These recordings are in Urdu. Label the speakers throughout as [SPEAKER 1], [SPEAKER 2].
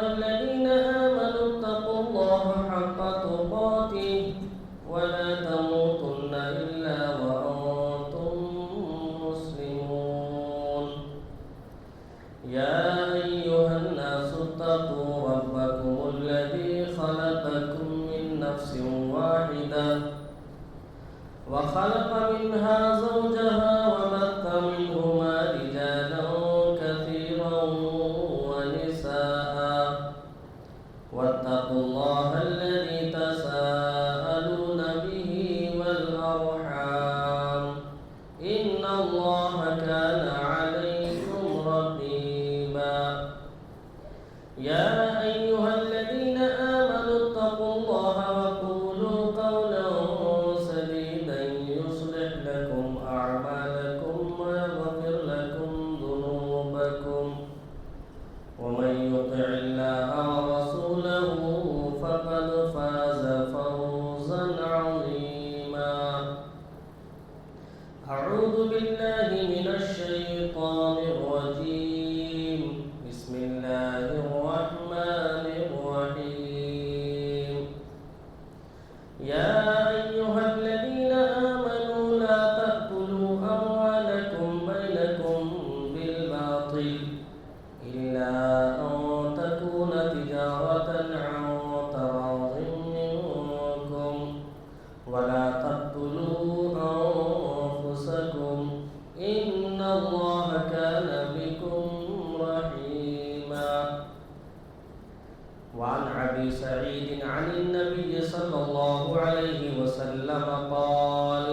[SPEAKER 1] الذين آمنوا اتقوا الله حق تقاته ولا تموتن إلا وأنتم مسلمون يا أيها الناس اتقوا ربكم الذي خلقكم من نفس واحدة وخلق منها زوجها وبث منهما رجالا كثيرا ونساء واتقوا الله الذي تساءلون به والأرحام إن الله كان عليكم رقيبا يا أيها الذين آمنوا اتقوا الله وقولوا قولا سديدا يصلح لكم أعمالكم ويغفر لكم ذنوبكم ومن يطع الله ورسوله فقد فاز فوزا عظيما أعوذ بالله من الشيطان الرجيم بسم الله الرحمن الرحيم يا أيها الذين آمنوا لا تأكلوا أموالكم بينكم بالباطل إلا أن تكون تجارة عن تراض منكم ولا تقتلوا أنفسكم إن الله كان بكم رحيما وعن أبي سعيد عن النبي صلى الله عليه وسلم قال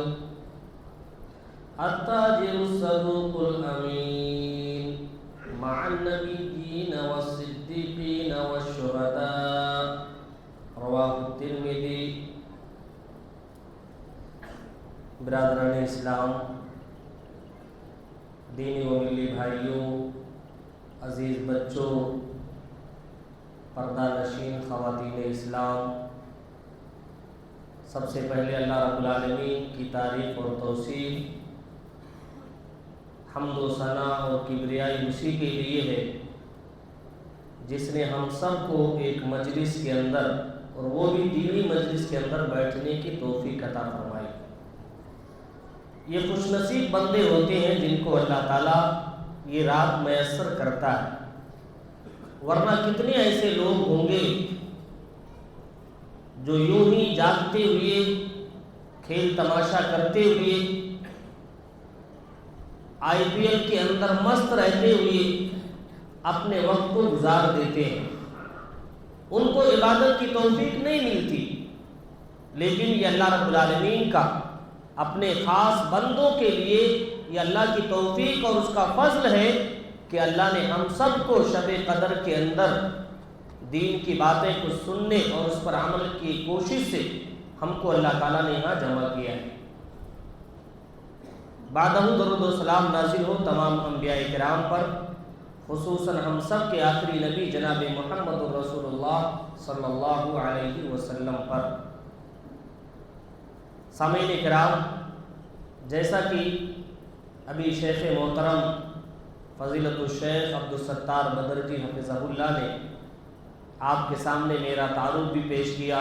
[SPEAKER 1] التاجر الصدوق الأمين مع النبيين والصديقين والشهداء رواه الترمذي. برادران اسلام، دینی و ملی بھائیوں، عزیز بچوں، پردہ نشین خواتین اسلام، سب سے پہلے اللہ رب العالمین کی تعریف اور توصیف، حمد و ثنا اور کبریائی اسی کے لیے ہے جس نے ہم سب کو ایک مجلس کے اندر، اور وہ بھی دینی مجلس کے اندر بیٹھنے کی توفیق عطا فرمائی. یہ خوش نصیب بندے ہوتے ہیں جن کو اللہ تعالیٰ یہ رات میسر کرتا ہے، ورنہ کتنے ایسے لوگ ہوں گے جو یوں ہی جاگتے ہوئے، کھیل تماشا کرتے ہوئے، IPL کے اندر مست رہتے ہوئے اپنے وقت کو گزار دیتے ہیں. ان کو عبادت کی توفیق نہیں ملتی، لیکن یہ اللہ رب العالمین کا اپنے خاص بندوں کے لیے یہ اللہ کی توفیق اور اس کا فضل ہے کہ اللہ نے ہم سب کو شب قدر کے اندر دین کی باتیں کو سننے اور اس پر عمل کی کوشش سے ہم کو اللہ تعالیٰ نے یہاں جمع کیا ہے. بعدہ درود و سلام نازل ہو تمام انبیاء کرام پر، خصوصاً ہم سب کے آخری نبی جناب محمد رسول اللہ صلی اللہ علیہ وسلم پر. سامعین کرام، جیسا کہ ابھی شیخ محترم فضیلت الشیخ عبدالستار بدرجی حفظہ اللہ نے آپ کے سامنے میرا تعارف بھی پیش کیا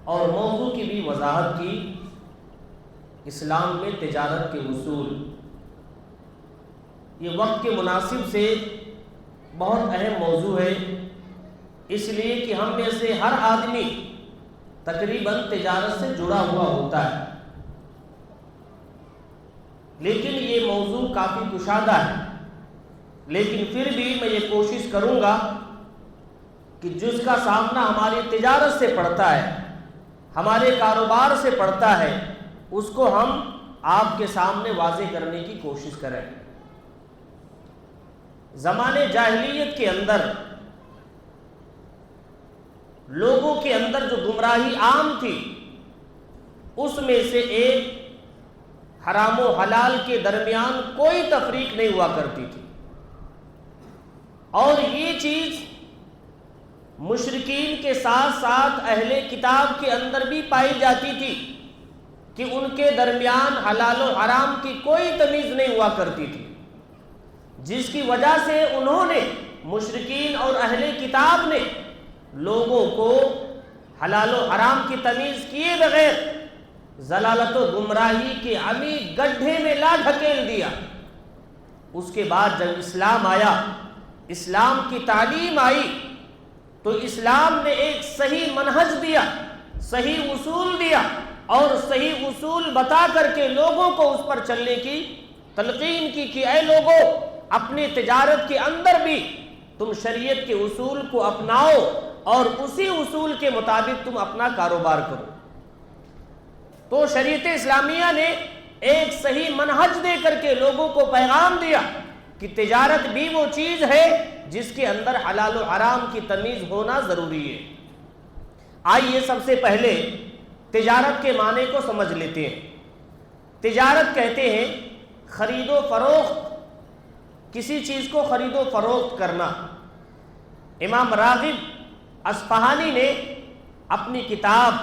[SPEAKER 1] اور موضوع کی بھی وضاحت کی، اسلام میں تجارت کے اصول. یہ وقت کے مناسب سے بہت اہم موضوع ہے، اس لیے کہ ہم میں سے ہر آدمی تقریباً تجارت سے جڑا ہوا ہوتا ہے، لیکن یہ موضوع کافی کشادہ ہے. لیکن پھر بھی میں یہ کوشش کروں گا کہ جس کا سامنا ہماری تجارت سے پڑتا ہے، ہمارے کاروبار سے پڑتا ہے، اس کو ہم آپ کے سامنے واضح کرنے کی کوشش کریں. زمانے جاہلیت کے اندر لوگوں کے اندر جو گمراہی عام تھی، اس میں سے ایک حرام و حلال کے درمیان کوئی تفریق نہیں ہوا کرتی تھی، اور یہ چیز مشرکین کے ساتھ ساتھ اہل کتاب کے اندر بھی پائی جاتی تھی کہ ان کے درمیان حلال و حرام کی کوئی تمیز نہیں ہوا کرتی تھی، جس کی وجہ سے انہوں نے مشرکین اور اہل کتاب نے لوگوں کو حلال و حرام کی تمیز کیے بغیر ضلالت و گمراہی کے عمیق گڈھے میں لا ڈھکیل دیا۔ اس کے بعد جب اسلام آیا، اسلام کی تعلیم آئی، تو اسلام نے ایک صحیح منہج دیا، صحیح اصول دیا، اور صحیح اصول بتا کر کے لوگوں کو اس پر چلنے کی تلقین کی کہ اے لوگوں، اپنی تجارت کے اندر بھی تم شریعت کے اصول کو اپناؤ اور اسی اصول کے مطابق تم اپنا کاروبار کرو۔ تو شریعت اسلامیہ نے ایک صحیح منہج دے کر کے لوگوں کو پیغام دیا کہ تجارت بھی وہ چیز ہے جس کے اندر حلال و حرام کی تمیز ہونا ضروری ہے۔ آئیے سب سے پہلے تجارت کے معنی کو سمجھ لیتے ہیں۔ تجارت کہتے ہیں خرید و فروخت، کسی چیز کو خرید و فروخت کرنا۔ امام راغب اصفہانی نے اپنی کتاب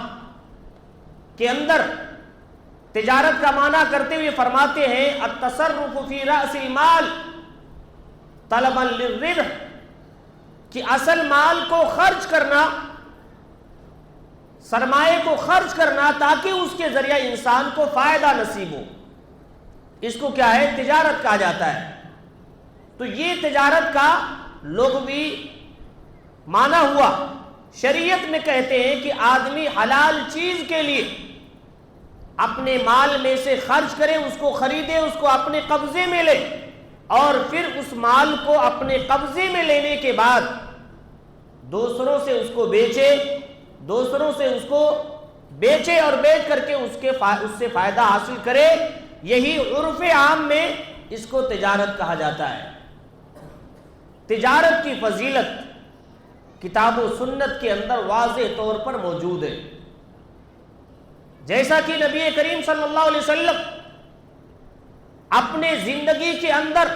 [SPEAKER 1] کے اندر تجارت کا معنی کرتے ہوئے فرماتے ہیں التصرف فی رأس المال طلبا للربح، کہ اصل مال کو خرچ کرنا، سرمایے کو خرچ کرنا تاکہ اس کے ذریعہ انسان کو فائدہ نصیب ہو، اس کو کیا ہے؟ تجارت کہا جاتا ہے۔ تو یہ تجارت کا لغوی معنی ہوا۔ شریعت میں کہتے ہیں کہ آدمی حلال چیز کے لیے اپنے مال میں سے خرچ کرے، اس کو خریدے، اس کو اپنے قبضے میں لے، اور پھر اس مال کو اپنے قبضے میں لینے کے بعد دوسروں سے اس کو بیچے، دوسروں سے اس کو بیچے اور بیچ کر کے اس سے فائدہ حاصل کرے۔ یہی عرف عام میں اس کو تجارت کہا جاتا ہے۔ تجارت کی فضیلت کتاب و سنت کے اندر واضح طور پر موجود ہے، جیسا کہ نبی کریم صلی اللہ علیہ وسلم اپنے زندگی کے اندر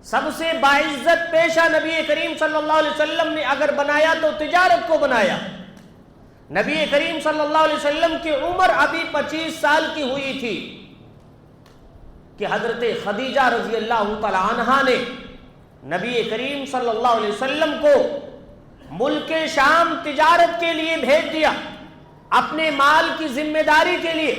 [SPEAKER 1] سب سے باعزت پیشہ نبی کریم صلی اللہ علیہ وسلم نے اگر بنایا تو تجارت کو بنایا۔ نبی کریم صلی اللہ علیہ وسلم کی عمر ابھی 25 سال کی ہوئی تھی کہ حضرت خدیجہ رضی اللہ تعالی عنہا نے نبی کریم صلی اللہ علیہ وسلم کو ملک شام تجارت کے لیے بھیج دیا، اپنے مال کی ذمہ داری کے لیے،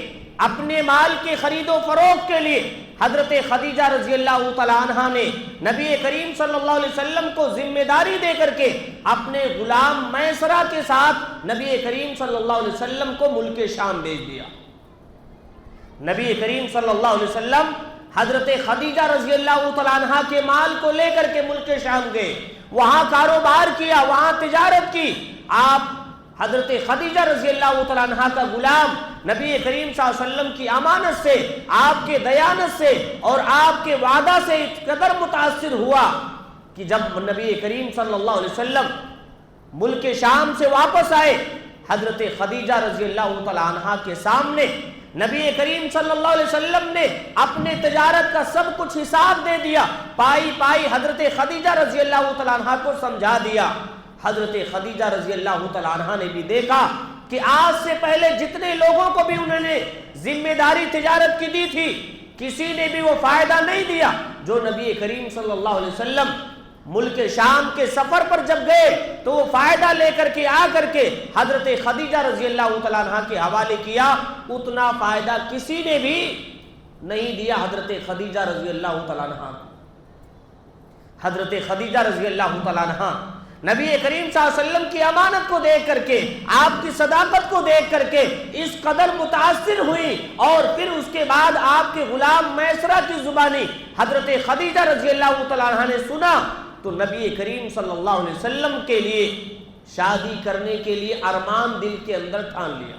[SPEAKER 1] اپنے مال کے خرید و فروخت کے لیے۔ حضرت خدیجہ رضی اللہ تعالی عنہا نے نبی کریم صلی اللہ علیہ وسلم کو ذمہ داری دے کر کے اپنے غلام میسرہ کے ساتھ نبی کریم صلی اللہ علیہ وسلم کو ملک شام بھیج دیا۔ نبی کریم صلی اللہ علیہ وسلم حضرت خدیجہ رضی اللہ تعالی عنہا کے مال کو لے کر کے ملک شام گئے، وہاں کاروبار کیا، وہاں تجارت کی۔ آپ حضرت خدیجہ رضی اللہ تعالی عنہا کا غلام نبی کریم صلی اللہ علیہ وسلم کی امانت سے، آپ کے دیانت سے اور آپ کے وعدہ سے اس قدر متاثر ہوا کہ جب نبی کریم صلی اللہ علیہ وسلم ملک شام سے واپس آئے، حضرت خدیجہ رضی اللہ تعالی عنہا کے سامنے نبی کریم صلی اللہ علیہ وسلم نے اپنے تجارت کا سب کچھ حساب دے دیا، پائی پائی حضرت خدیجہ رضی اللہ تعالی عنہا کو سمجھا دیا۔ حضرت خدیجہ رضی اللہ تعالی عنہا نے بھی دیکھا کہ آج سے پہلے جتنے لوگوں کو بھی انہوں نے ذمہ داری تجارت کی دی تھی، کسی نے بھی وہ فائدہ نہیں دیا جو نبی کریم صلی اللہ علیہ وسلم ملک شام کے سفر پر جب گئے تو وہ فائدہ لے کر کے آ کر کے حضرت خدیجہ رضی اللہ تعالیٰ عنہ کے حوالے کیا، اتنا فائدہ کسی نے بھی نہیں دیا حضرت خدیجہ رضی اللہ تعالیٰ عنہ۔ حضرت خدیجہ رضی اللہ تعالیٰ عنہ نبی کریم صلی اللہ علیہ وسلم کی امانت کو دیکھ کر کے، آپ کی صداقت کو دیکھ کر کے اس قدر متاثر ہوئی، اور پھر اس کے بعد آپ کے غلام میسرہ کی زبانی حضرت خدیجہ رضی اللہ تعالیٰ عنہ نے سنا تو نبی کریم صلی اللہ علیہ وسلم کے لیے شادی کرنے کے لیے ارمان دل کے اندر ٹھان لیا۔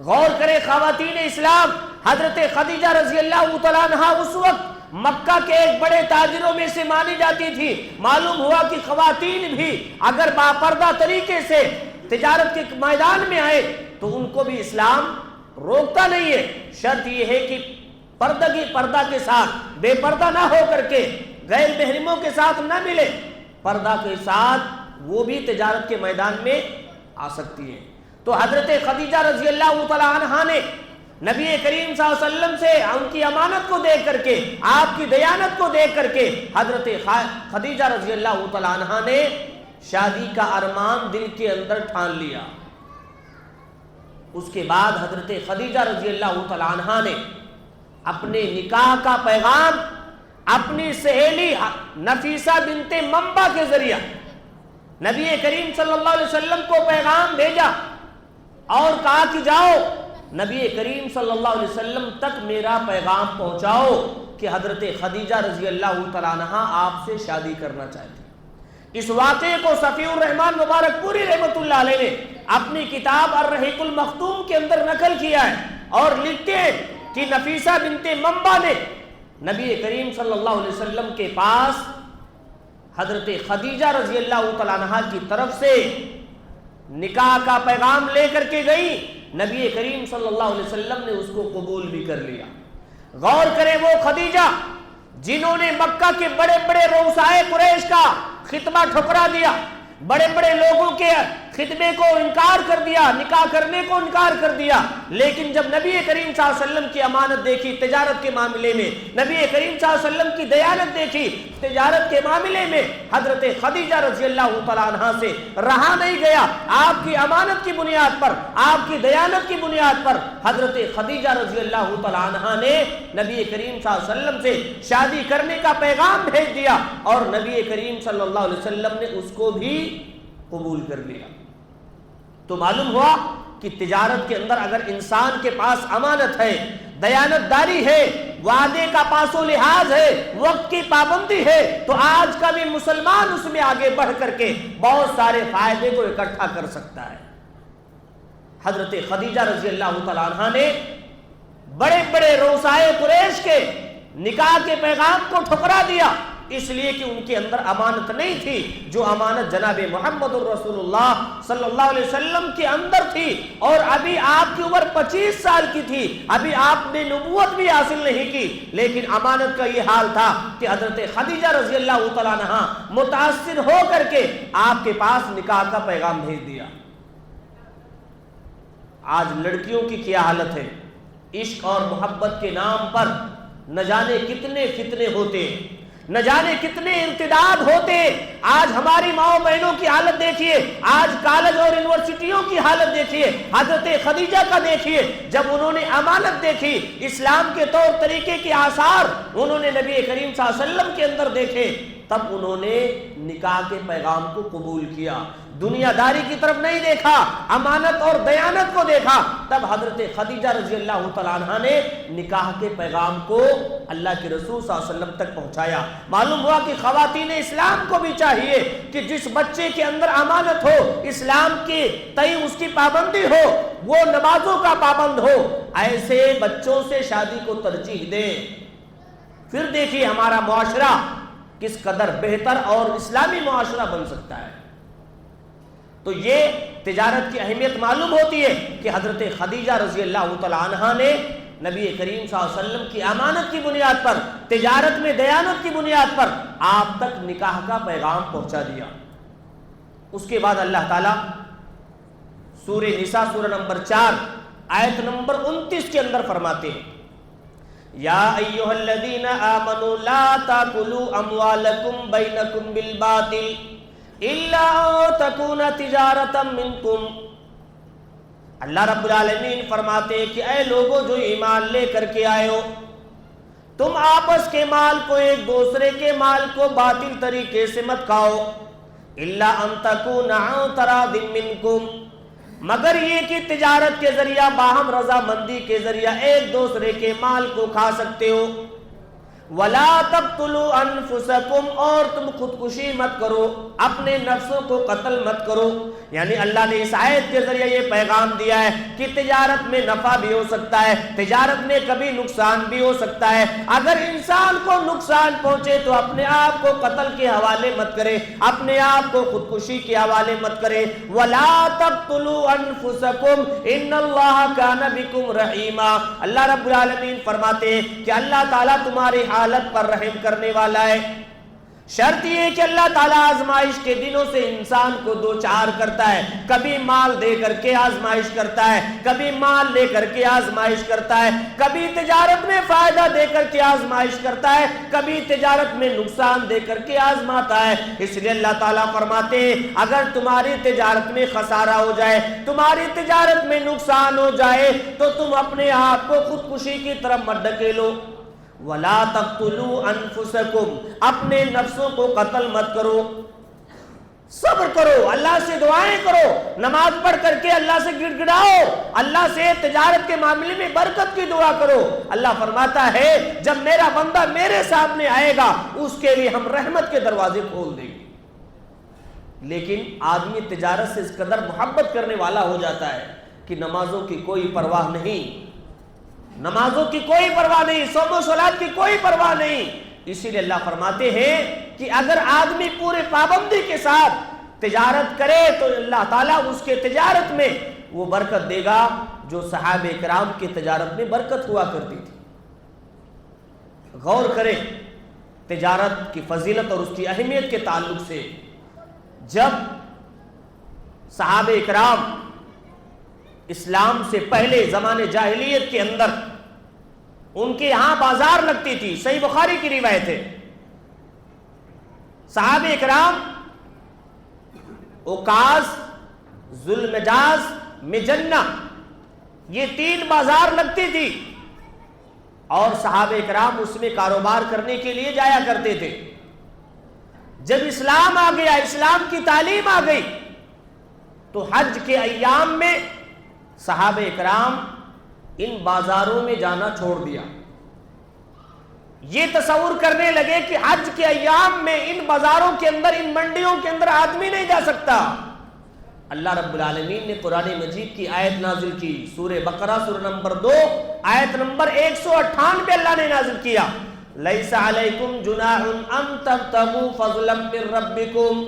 [SPEAKER 1] غور کرے خواتین اسلام، حضرت خدیجہ رضی اللہ تعالیٰ عنہ اس وقت مکہ کے ایک بڑے تاجروں میں سے مانی جاتی تھی۔ معلوم ہوا کہ خواتین بھی اگر باپردہ طریقے سے تجارت کے میدان میں آئے تو ان کو بھی اسلام روکتا نہیں ہے، شرط یہ ہے کہ پردہ کے ساتھ، بے پردہ نہ ہو کر کے، غیر محرموں کے ساتھ نہ ملے، پردہ کے ساتھ وہ بھی تجارت کے میدان میں آ سکتی ہے۔ تو حضرت خدیجہ رضی اللہ تعالی عنہا نے نبی کریم صلی اللہ علیہ وسلم سے ان کی امانت کو دیکھ کر کے، آپ کی دیانت کو دیکھ کر کے حضرت خدیجہ رضی اللہ تعالیٰ عنہ نے شادی کا ارمان دل کے اندر ٹھان لیا۔ اس کے بعد حضرت خدیجہ رضی اللہ تعالیٰ عنہ نے اپنے نکاح کا پیغام اپنی سہیلی نفیسہ بنت منبع کے ذریعہ نبی کریم صلی اللہ علیہ وسلم کو پیغام بھیجا اور کہا کہ جاؤ نبی کریم صلی اللہ علیہ وسلم تک میرا پیغام پہنچاؤ کہ حضرت خدیجہ رضی اللہ تعالیٰ عنہ آپ سے شادی کرنا چاہتی۔ اس واقعے کو صفی الرحمن مبارک پوری رحمت اللہ علیہ نے اپنی کتاب الرحیق المختوم کے اندر نقل کیا ہے اور لکھتے ہیں کہ نفیسہ بنت منبع نے نبی کریم صلی اللہ علیہ وسلم کے پاس حضرت خدیجہ رضی اللہ تعالیٰ عنہ کی طرف سے نکاح کا پیغام لے کر کے گئی۔ نبی کریم صلی اللہ علیہ وسلم نے اس کو قبول بھی کر لیا۔ غور کریں، وہ خدیجہ جنہوں نے مکہ کے بڑے بڑے رؤسائے قریش کا خطبہ ٹھکرا دیا، بڑے بڑے لوگوں کے خطبے کو انکار کر دیا، نکاح کرنے کو انکار کر دیا، لیکن جب نبی کریم صلی اللہ علیہ وسلم کی امانت دیکھی تجارت کے معاملے میں، نبی کریم صلی اللہ علیہ وسلم کی دیانت دیکھی تجارت کے معاملے میں، حضرت خدیجہ رضی اللہ تعالیٰ عنہ سے رہا نہیں گیا۔ آپ کی امانت کی بنیاد پر، آپ کی دیانت کی بنیاد پر حضرت خدیجہ رضی اللہ تعالیٰ عنہ نے نبی کریم صلی اللہ علیہ وسلم سے شادی کرنے کا پیغام بھیج دیا اور نبی کریم صلی اللہ علیہ وسلم نے اس کو بھی قبول کر لیا۔ تو معلوم ہوا کہ تجارت کے اندر اگر انسان کے پاس امانت ہے، دیانت داری ہے، وعدے کا پاس و لحاظ ہے، وقت کی پابندی ہے، تو آج کا بھی مسلمان اس میں آگے بڑھ کر کے بہت سارے فائدے کو اکٹھا کر سکتا ہے۔ حضرت خدیجہ رضی اللہ تعالیٰ عنہ نے بڑے بڑے رؤسائے قریش کے نکاح کے پیغام کو ٹھکرا دیا، اس لیے کہ ان کے اندر امانت نہیں تھی جو امانت جناب محمد الرسول اللہ صلی اللہ علیہ وسلم کے اندر تھی، اور ابھی آپ کی عمر 25 سال کی تھی، ابھی آپ نے نبوت بھی حاصل نہیں کی، لیکن امانت کا یہ حال تھا کہ حضرت خدیجہ رضی اللہ تعالیٰ عنہ متاثر ہو کر کے آپ کے پاس نکاح کا پیغام بھیج دیا۔ آج لڑکیوں کی کیا حالت ہے؟ عشق اور محبت کے نام پر نہ جانے کتنے فتنے ہوتے ہیں، نہ جانے کتنے ارتداد ہوتے۔ آج ہماری ماؤں بہنوں کی حالت دیکھیے، آج کالج اور یونیورسٹیوں کی حالت دیکھیے، حضرت خدیجہ کا دیکھیے، جب انہوں نے امانت دیکھی، اسلام کے طور طریقے کے آثار انہوں نے نبی کریم صلی اللہ علیہ وسلم کے اندر دیکھے، تب انہوں نے نکاح کے پیغام کو قبول کیا، دنیا داری کی طرف نہیں دیکھا، امانت اور دیانت کو دیکھا۔ تب حضرت خدیجہ رضی اللہ تعالیٰ عنہ نے نکاح کے پیغام کو اللہ کے رسول صلی اللہ علیہ وسلم تک پہنچایا۔ معلوم ہوا کہ خواتین اسلام کو بھی چاہیے کہ جس بچے کے اندر امانت ہو، اسلام کے تئیں اس کی پابندی ہو، وہ نمازوں کا پابند ہو، ایسے بچوں سے شادی کو ترجیح دیں۔ پھر دیکھیے ہمارا معاشرہ کس قدر بہتر اور اسلامی معاشرہ بن سکتا ہے۔ تو یہ تجارت کی اہمیت معلوم ہوتی ہے کہ حضرت خدیجہ رضی اللہ تعالیٰ عنہ نے نبی کریم صلی اللہ علیہ وسلم کی امانت کی بنیاد پر، تجارت میں دیانت کی بنیاد پر آپ تک نکاح کا پیغام پہنچا دیا۔ اس کے بعد اللہ تعالیٰ سورہ نساء سورہ نمبر 4 آیت نمبر 29 کے اندر فرماتے ہیں، یا ایھا الذین آمنوا لا تاکلوا اموالکم بینکم بالباطل الا تکون تجارتا منکم۔ اللہ رب العالمین فرماتے ہیں کہ اے لوگو جو ایمان لے کر کے آئے ہو، تم آپس کے مال کو ایک دوسرے کے مال کو باطل طریقے سے مت کھاؤ، الا ان تکون عن تراض منکم، مگر یہ کہ تجارت کے ذریعہ باہم رضامندی کے ذریعہ ایک دوسرے کے مال کو کھا سکتے ہو۔ وَلَا تَقْتُلُوا أَنفُسَكُمْ، اور تم خودکشی مت کرو، اپنے نفسوں کو قتل مت کرو۔ یعنی اللہ نے اس آیت کے ذریعے یہ پیغام دیا ہے کہ تجارت میں نفع بھی ہو سکتا ہے، تجارت میں کبھی نقصان بھی ہو سکتا ہے۔ اگر انسان کو نقصان پہنچے تو اپنے آپ کو قتل کے حوالے مت کرے، اپنے آپ کو خودکشی کے حوالے مت کرے۔ وَلَا تَقْتُلُوا أَنفُسَكُمْ إِنَّ اللَّهَ كَانَ بِكُمْ رَحِيمًا۔ اللہ رب العالمین فرماتے ہیں کہ اللہ تعالیٰ تمہاری حالت پر رحم کرنے والا ہے۔ شرط یہ کہ اللہ تعالیٰ آزمائش کے دنوں سے انسان کو دو چار کرتا ہے. کبھی مال دے کر کے آزمائش کرتا ہے, کبھی مال لے کر کے آزمائش کرتا ہے, کبھی تجارت میں فائدہ دے کر کے آزمائش کرتا ہے, کبھی تجارت میں نقصان دے کر کے آزماتا ہے. اس لیے اللہ تعالیٰ فرماتے ہیں اگر تمہاری تجارت میں خسارہ ہو جائے, تمہاری تجارت میں نقصان ہو جائے, تو تم اپنے آپ کو خودکشی کی طرف مت ڈھکیلو. وَلَا تَقْتُلُوا أَنفُسَكُمْ, اپنے نفسوں کو قتل مت کرو, صبر کرو, اللہ سے دعائیں کرو, نماز پڑھ کر کے اللہ سے گڑ گڑاؤ, اللہ سے تجارت کے معاملے میں برکت کی دعا کرو. اللہ فرماتا ہے جب میرا بندہ میرے سامنے آئے گا اس کے لیے ہم رحمت کے دروازے کھول دیں گے. لیکن آدمی تجارت سے اس قدر محبت کرنے والا ہو جاتا ہے کہ نمازوں کی کوئی پرواہ نہیں, نمازوں کی کوئی پرواہ نہیں, صوم و صلات کی کوئی پرواہ نہیں. اسی لیے اللہ فرماتے ہیں کہ اگر آدمی پورے پابندی کے ساتھ تجارت کرے تو اللہ تعالیٰ اس کے تجارت میں وہ برکت دے گا جو صحابہ کرام کی تجارت میں برکت ہوا کرتی تھی. غور کریں تجارت کی فضیلت اور اس کی اہمیت کے تعلق سے. جب صحابہ کرام اسلام سے پہلے زمانے جاہلیت کے اندر ان کے یہاں بازار لگتی تھی, صحیح بخاری کی روایت ہے, صحابہ کرام اوکاز, ذوالمجاز, مجنہ, یہ 3 بازار لگتی تھی اور صحابہ کرام اس میں کاروبار کرنے کے لیے جایا کرتے تھے. جب اسلام آ گیا, اسلام کی تعلیم آ گئی, تو حج کے ایام میں صحابہ کرام ان بازاروں میں جانا چھوڑ دیا. یہ تصور کرنے لگے کہ حج کے ایام میں ان بازاروں کے اندر, ان منڈیوں کے اندر آدمی نہیں جا سکتا. اللہ رب العالمین نے قرآن مجید کی آیت نازل کی, سورہ بقرہ سورہ نمبر 2 آیت نمبر 198 اللہ نے نازل کیا, لیس علیکم جناح ان تبتغوا فضلا من ربکم,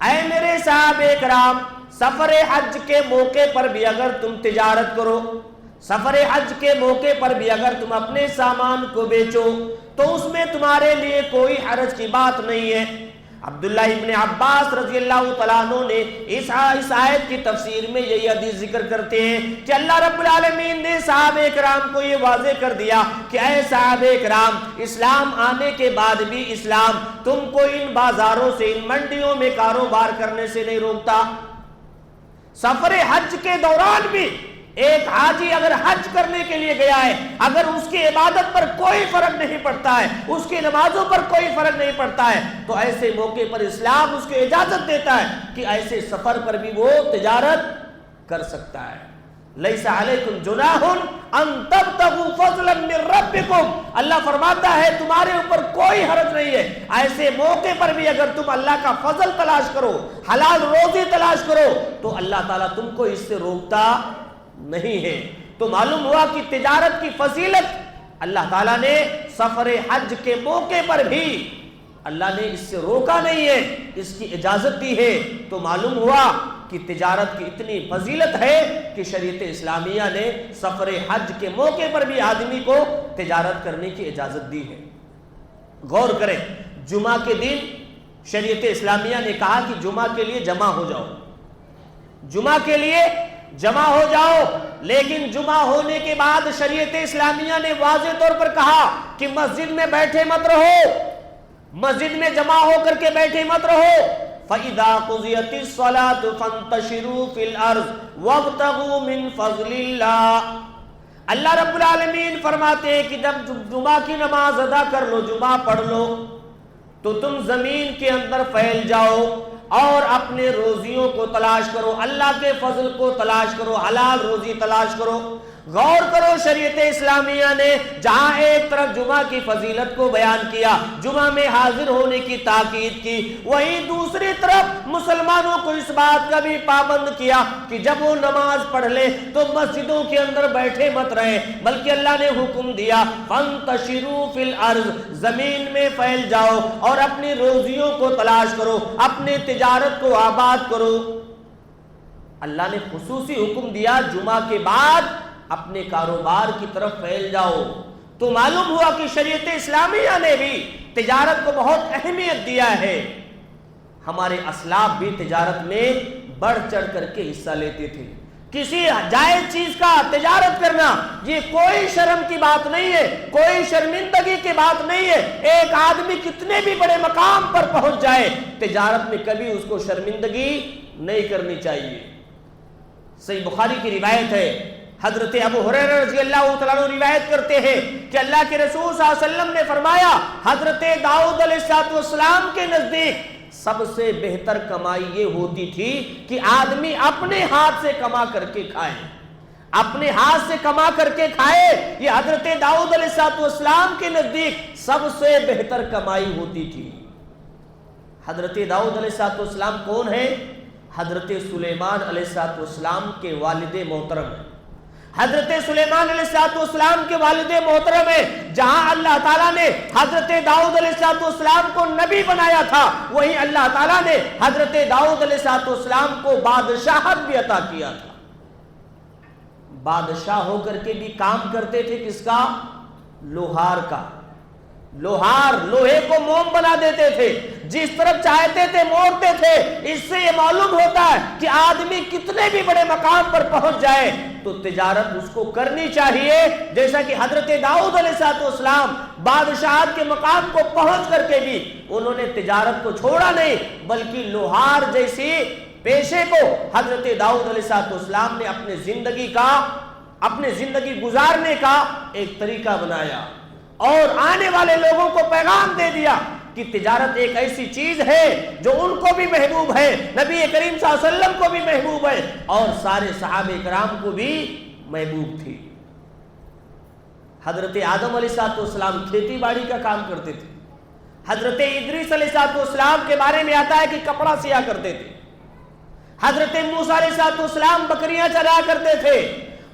[SPEAKER 1] اے میرے صحابہ کرام سفر حج کے موقع پر بھی اگر تم تجارت کرو, سفر حج کے موقع پر بھی اگر تم اپنے سامان کو بیچو تو اس میں تمہارے لیے کوئی حرج کی بات نہیں ہے. عبداللہ ابن عباس رضی اللہ تعالیٰ عنہ نے اس آیت کی تفسیر میں یہی حدیث ذکر کرتے ہیں کہ اللہ رب العالمین نے صحابہ کرام کو یہ واضح کر دیا کہ اے صحابہ کرام, اسلام آنے کے بعد بھی اسلام تم کو ان بازاروں سے, ان منڈیوں میں کاروبار کرنے سے نہیں روکتا. سفر حج کے دوران بھی ایک حاجی اگر حج کرنے کے لیے گیا ہے, اگر اس کی عبادت پر کوئی فرق نہیں پڑتا ہے, اس کی نمازوں پر کوئی فرق نہیں پڑتا ہے, تو ایسے موقع پر اسلام اس کو اجازت دیتا ہے کہ ایسے سفر پر بھی وہ تجارت کر سکتا ہے. لیس علیکم جناح ان تبتغوا فضلا من ربکم, اللہ فرماتا ہے تمہارے اوپر کوئی حرج نہیں ہے, ایسے موقع پر بھی اگر تم اللہ کا فضل تلاش کرو, حلال روزی تلاش کرو, تو اللہ تعالیٰ تم کو اس سے روکتا نہیں ہے. تو معلوم ہوا کہ تجارت کی فضیلت اللہ تعالیٰ نے سفر حج کے موقع پر بھی اللہ نے اس سے روکا نہیں ہے, اس کی اجازت دی ہے. تو معلوم ہوا کہ تجارت کی اتنی فضیلت ہے کہ شریعت اسلامیہ نے سفر حج کے موقع پر بھی آدمی کو تجارت کرنے کی اجازت دی ہے. غور کریں, جمعہ کے دن شریعت اسلامیہ نے کہا کہ جمعہ کے لیے جمع ہو جاؤ, جمعہ کے لیے جمع ہو جاؤ, لیکن جمعہ ہونے کے بعد شریعت اسلامیہ نے واضح طور پر کہا کہ مسجد میں بیٹھے مت رہو, مسجد میں جمع ہو کر کے بیٹھے مت رہو. فَإِذَا قُضِيَتِ الصَّلَاةُ فَانْتَشِرُوا فِي الْأَرْضِ وَابْتَغُوا مِنْ فَضْلِ اللَّهِ. اللہ رب العالمین فرماتے ہیں کہ جب جمعہ کی نماز ادا کر لو, جمعہ پڑھ لو, تو تم زمین کے اندر پھیل جاؤ اور اپنے روزیوں کو تلاش کرو, اللہ کے فضل کو تلاش کرو, حلال روزی تلاش کرو. غور کرو, شریعت اسلامیہ نے جہاں ایک طرف جمعہ کی فضیلت کو بیان کیا, جمعہ میں حاضر ہونے کی تاکید کی, وہیں دوسری طرف مسلمانوں کو اس بات کا بھی پابند کیا کہ جب وہ نماز پڑھ لے تو مسجدوں کے اندر بیٹھے مت رہے, بلکہ اللہ نے حکم دیا فانتشروا فی الارض, زمین میں پھیل جاؤ اور اپنی روزیوں کو تلاش کرو, اپنی تجارت کو آباد کرو. اللہ نے خصوصی حکم دیا جمعہ کے بعد اپنے کاروبار کی طرف پھیل جاؤ. تو معلوم ہوا کہ شریعت اسلامیہ نے بھی تجارت کو بہت اہمیت دیا ہے. ہمارے اسلاف بھی تجارت میں بڑھ چڑھ کر کے حصہ لیتے تھے. کسی جائز چیز کا تجارت کرنا یہ کوئی شرم کی بات نہیں ہے, کوئی شرمندگی کی بات نہیں ہے. ایک آدمی کتنے بھی بڑے مقام پر پہنچ جائے, تجارت میں کبھی اس کو شرمندگی نہیں کرنی چاہیے. صحیح بخاری کی روایت ہے, حضرت ابو ہریرہ رضی اللہ تعالیٰ عنہ روایت کرتے ہیں کہ اللہ کے رسول صلی اللہ علیہ وسلم نے فرمایا, حضرت داؤد علیہ السلام کے نزدیک سب سے بہتر کمائی یہ ہوتی تھی کہ آدمی اپنے ہاتھ سے کما کر کے کھائے, اپنے ہاتھ سے کما کر کے کھائے. یہ حضرت داؤد علیہ السلام کے نزدیک سب سے بہتر کمائی ہوتی تھی. حضرت داؤد علیہ السلام کون ہے؟ حضرت سلیمان علیہ السلام کے والد محترم ہیں. حضرت سلیمان علیہ السلام کے والد محترم ہے. جہاں اللہ تعالیٰ نے حضرت داؤد علیہ السلام کو نبی بنایا تھا, وہیں اللہ تعالیٰ نے حضرت داؤد علیہ السلام کو بادشاہت بھی عطا کیا تھا. بادشاہ ہو کر کے بھی کام کرتے تھے کس کا؟ لوہار کا. لوہار لوہے کو موم بنا دیتے تھے, جس طرف چاہتے تھے موڑتے تھے. اس سے یہ معلوم ہوتا ہے کہ آدمی کتنے بھی بڑے مقام پر پہنچ جائے تو تجارت اس کو کرنی چاہیے. جیسا کہ حضرت داؤد علیہ السلام بادشاہت کے مقام کو پہنچ کر کے بھی انہوں نے تجارت کو چھوڑا نہیں, بلکہ لوہار جیسی پیشے کو حضرت داؤد علیہ السلام نے اپنے زندگی گزارنے کا ایک طریقہ بنایا اور آنے والے لوگوں کو پیغام دے دیا کہ تجارت ایک ایسی چیز ہے جو ان کو بھی محبوب ہے, نبی کریم صلی اللہ علیہ وسلم کو بھی محبوب ہے اور سارے صحابہ کرام کو بھی محبوب تھی. حضرت آدم علیہ السلام کھیتی باڑی کا کام کرتے تھے. حضرت ادریس علیہ السلام کے بارے میں آتا ہے کہ کپڑا سیا کرتے تھے. حضرت موسیٰ علیہ السلام بکریاں چرایا کرتے تھے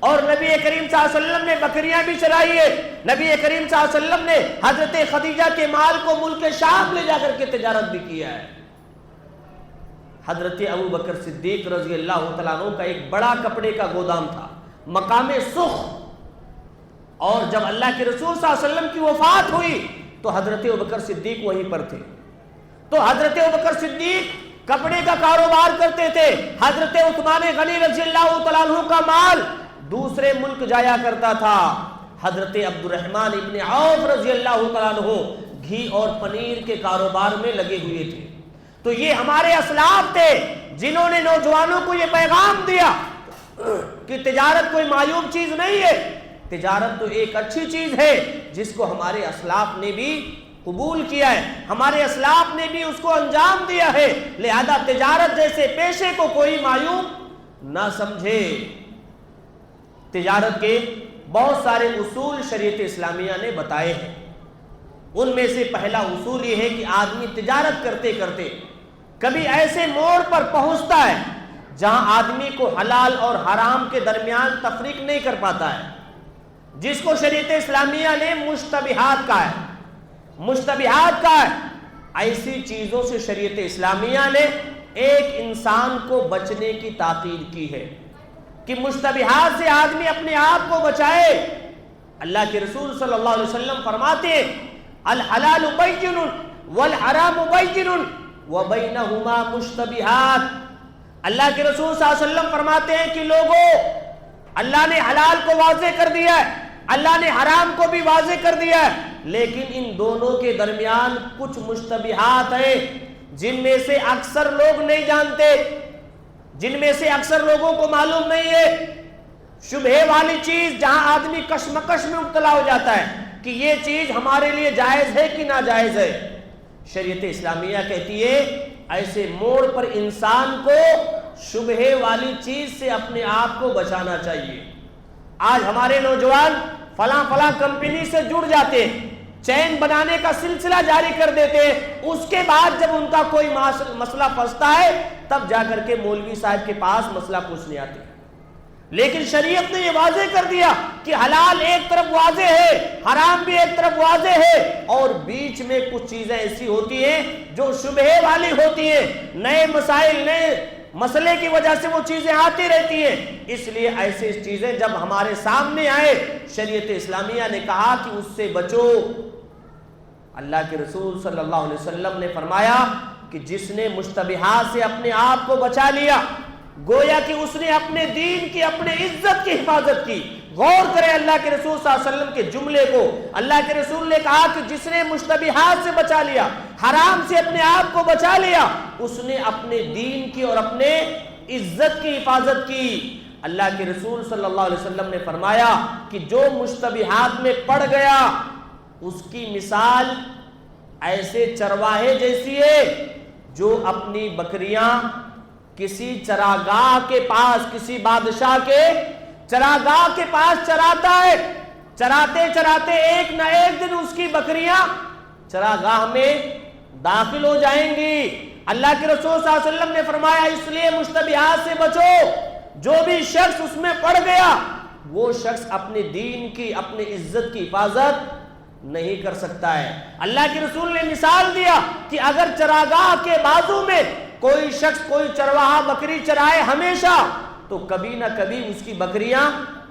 [SPEAKER 1] اور نبی کریم صلی اللہ علیہ وسلم نے بکریاں بھی چرائی ہے. نبی کریم صلی اللہ علیہ وسلم نے حضرت خدیجہ کے مال کو ملک شام لے جا کر کے تجارت بھی کیا ہے. حضرت ابو بکر صدیق رضی اللہ تعالیٰ عنہ کا ایک بڑا کپڑے کا گودام تھا مقام سخ, اور جب اللہ کے رسول صلی اللہ علیہ وسلم کی وفات ہوئی تو حضرت ابو بکر صدیق وہیں پر تھے. تو حضرت ابو بکر صدیق کپڑے کا کاروبار کرتے تھے. حضرت عثمان غنی رضی اللہ تعالیٰ عنہ کا مال دوسرے ملک جایا کرتا تھا. حضرت عبد الرحمن ابن عوف رضی اللہ تعالیٰ عنہ گھی اور پنیر کے کاروبار میں لگے ہوئے تھے. تو یہ ہمارے اسلاف تھے جنہوں نے نوجوانوں کو یہ پیغام دیا کہ تجارت کوئی معیوب چیز نہیں ہے, تجارت تو ایک اچھی چیز ہے جس کو ہمارے اسلاف نے بھی قبول کیا ہے, ہمارے اسلاف نے بھی اس کو انجام دیا ہے. لہذا تجارت جیسے پیشے کو کوئی معیوب نہ سمجھے. تجارت کے بہت سارے اصول شریعت اسلامیہ نے بتائے ہیں. ان میں سے پہلا اصول یہ ہے کہ آدمی تجارت کرتے کرتے کبھی ایسے موڑ پر پہنچتا ہے جہاں آدمی کو حلال اور حرام کے درمیان تفریق نہیں کر پاتا ہے, جس کو شریعت اسلامیہ نے مشتبہات کہا ہے. مشتبہات کہا ہے ایسی چیزوں سے شریعت اسلامیہ نے ایک انسان کو بچنے کی تاکید کی ہے کہ مشتبہات سے آدمی اپنے آپ کو بچائے. اللہ کے رسول صلی اللہ علیہ وسلم فرماتے ہیں الحلال بین والحرام بین وبینہما مشتبہات. اللہ کے رسول صلی اللہ علیہ وسلم فرماتے ہیں کہ لوگوں, اللہ نے حلال کو واضح کر دیا ہے, اللہ نے حرام کو بھی واضح کر دیا ہے, لیکن ان دونوں کے درمیان کچھ مشتبہات ہیں جن میں سے اکثر لوگ نہیں جانتے, جن میں سے اکثر لوگوں کو معلوم نہیں ہے. شبہ والی چیز جہاں آدمی کشمکش میں مبتلا ہو جاتا ہے کہ یہ چیز ہمارے لیے جائز ہے کہ ناجائز ہے. شریعت اسلامیہ کہتی ہے ایسے موڑ پر انسان کو شبہ والی چیز سے اپنے آپ کو بچانا چاہیے. آج ہمارے نوجوان فلاں کمپنی سے جڑ جاتے ہیں, چین بنانے کا سلسلہ جاری کر دیتے ہیں, اس کے بعد جب ان کا کوئی مسئلہ پھنستا ہے تب جا کر کے مولوی صاحب کے پاس مسئلہ پوچھنے آتے ہیں. لیکن شریعت نے یہ واضح کر دیا کہ حلال ایک طرف واضح ہے, حرام بھی ایک طرف واضح ہے, اور بیچ میں کچھ چیزیں ایسی ہوتی ہیں جو شبہ والی ہوتی ہیں. نئے مسائل, نئے مسئلے کی وجہ سے وہ چیزیں آتی رہتی ہیں، اس لیے ایسی چیزیں جب ہمارے سامنے آئے شریعت اسلامیہ نے کہا کہ اس سے بچو۔ اللہ کے رسول صلی اللہ علیہ وسلم نے فرمایا کہ جس نے مشتبہات سے اپنے آپ کو بچا لیا، گویا کہ اس نے اپنے دین کی، اپنے عزت کی حفاظت کی۔ غور کریں اللہ کے رسول صلی اللہ علیہ وسلم کے جملے کو۔ اللہ کے رسول نے کہا کہ جس نے مشتبہات سے بچا لیا، حرام سے اپنے آپ کو بچا لیا، اس نے اپنے دین کی اور اپنے عزت کی حفاظت کی۔ اللہ کے رسول صلی اللہ علیہ وسلم نے فرمایا کہ جو مشتبہات میں پڑ گیا اس کی مثال ایسے چرواہے جیسی ہے جو اپنی بکریاں کسی چراگاہ کے پاس، کسی بادشاہ کے چراگاہ کے پاس چراتا ہے، چراتے چراتے ایک نہ ایک دن اس کی بکریاں چراگاہ میں داخل ہو جائیں گی۔ اللہ کے رسول صلی اللہ علیہ وسلم نے فرمایا اس لیے مشتبہات سے بچو، جو بھی شخص اس میں پڑ گیا وہ شخص اپنے دین کی، اپنی عزت کی حفاظت نہیں کر سکتا ہے۔ اللہ کے رسول نے مثال دیا کہ اگر چراگاہ کے بازو میں کوئی شخص، کوئی چرواہا بکری چرائے ہمیشہ، تو کبھی نہ کبھی اس کی بکریاں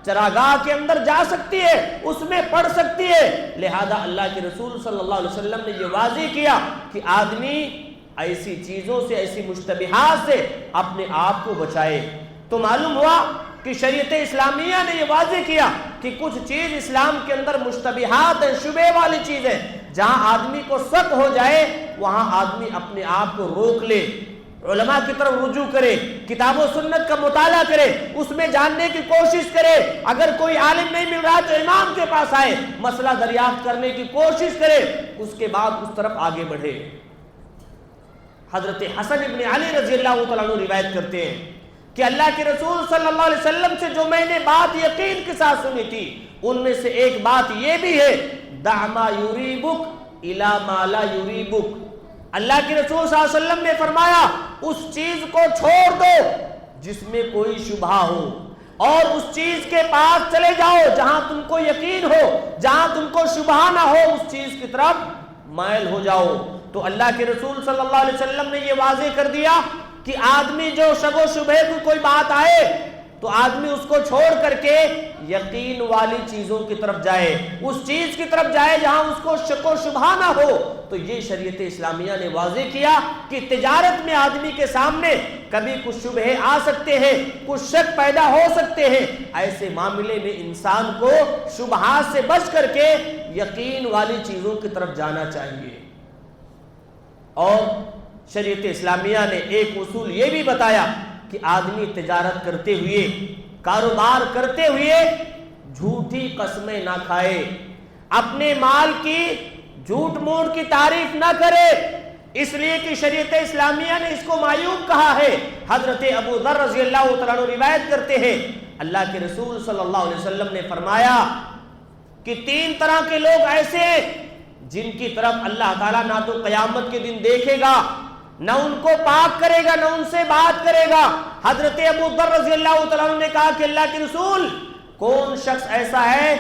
[SPEAKER 1] چراگاہ کے اندر جا سکتی ہے، اس میں پڑ سکتی ہے۔ لہذا اللہ کے رسول صلی اللہ علیہ وسلم نے یہ واضح کیا کہ آدمی ایسی چیزوں سے، ایسی مشتبہات سے اپنے آپ کو بچائے۔ تو معلوم ہوا کہ شریعت اسلامیہ نے یہ واضح کیا کہ کچھ چیز اسلام کے اندر مشتبہات ہیں، شبہ والی چیزیں، جہاں آدمی کو شک ہو جائے وہاں آدمی اپنے آپ کو روک لے، علماء کی طرف رجوع کرے، کتاب و سنت کا مطالعہ کرے، اس میں جاننے کی کوشش کرے۔ اگر کوئی عالم نہیں مل رہا تو امام کے پاس آئے، مسئلہ دریافت کرنے کی کوشش کرے، اس کے بعد اس طرف آگے بڑھے۔ حضرت حسن ابن علی رضی اللہ تعالیٰ عنہ روایت کرتے ہیں کہ اللہ کے رسول صلی اللہ علیہ وسلم سے جو میں نے بات یقین کے ساتھ سنی تھی، ان میں سے ایک بات یہ بھی ہے، دع ما یریبک الی ما لا یریبک۔ اللہ کے رسول صلی اللہ علیہ وسلم نے فرمایا اس چیز کو چھوڑ دو جس میں کوئی شبہ ہو، اور اس چیز کے پاس چلے جاؤ جہاں تم کو یقین ہو، جہاں تم کو شبہ نہ ہو، اس چیز کی طرف مائل ہو جاؤ۔ تو اللہ کے رسول صلی اللہ علیہ وسلم نے یہ واضح کر دیا کہ آدمی جو شک و شبہ کی کوئی بات آئے تو آدمی اس کو چھوڑ کر کے یقین والی چیزوں کی طرف جائے، اس چیز کی طرف جائے جہاں اس کو شک و شبہ نہ ہو۔ تو یہ شریعت اسلامیہ نے واضح کیا کہ تجارت میں آدمی کے سامنے کبھی کچھ شبہ آ سکتے ہیں، کچھ شک پیدا ہو سکتے ہیں، ایسے معاملے میں انسان کو شبہات سے بچ کر کے یقین والی چیزوں کی طرف جانا چاہیے۔ اور شریعت اسلامیہ نے ایک اصول یہ بھی بتایا کہ آدمی تجارت کرتے ہوئے، کاروبار کرتے ہوئے جھوٹی قسمیں نہ کھائے، اپنے مال کی جھوٹ موٹ کی تعریف نہ کرے، اس لیے کہ شریعت اسلامیہ نے اس کو معیوب کہا ہے۔ حضرت ابو ذر رضی اللہ تعالیٰ عنہ روایت کرتے ہیں اللہ کے رسول صلی اللہ علیہ وسلم نے فرمایا کہ 3 طرح کے لوگ ایسے ہیں جن کی طرف اللہ تعالیٰ نہ تو قیامت کے دن دیکھے گا، نہ ان کو پاک کرے گا، نہ ان سے بات کرے گا۔ حضرت ابو ذر رضی اللہ تعالیٰ عنہ نے کہا کہ اللہ کے رسول، کون شخص ایسا ہے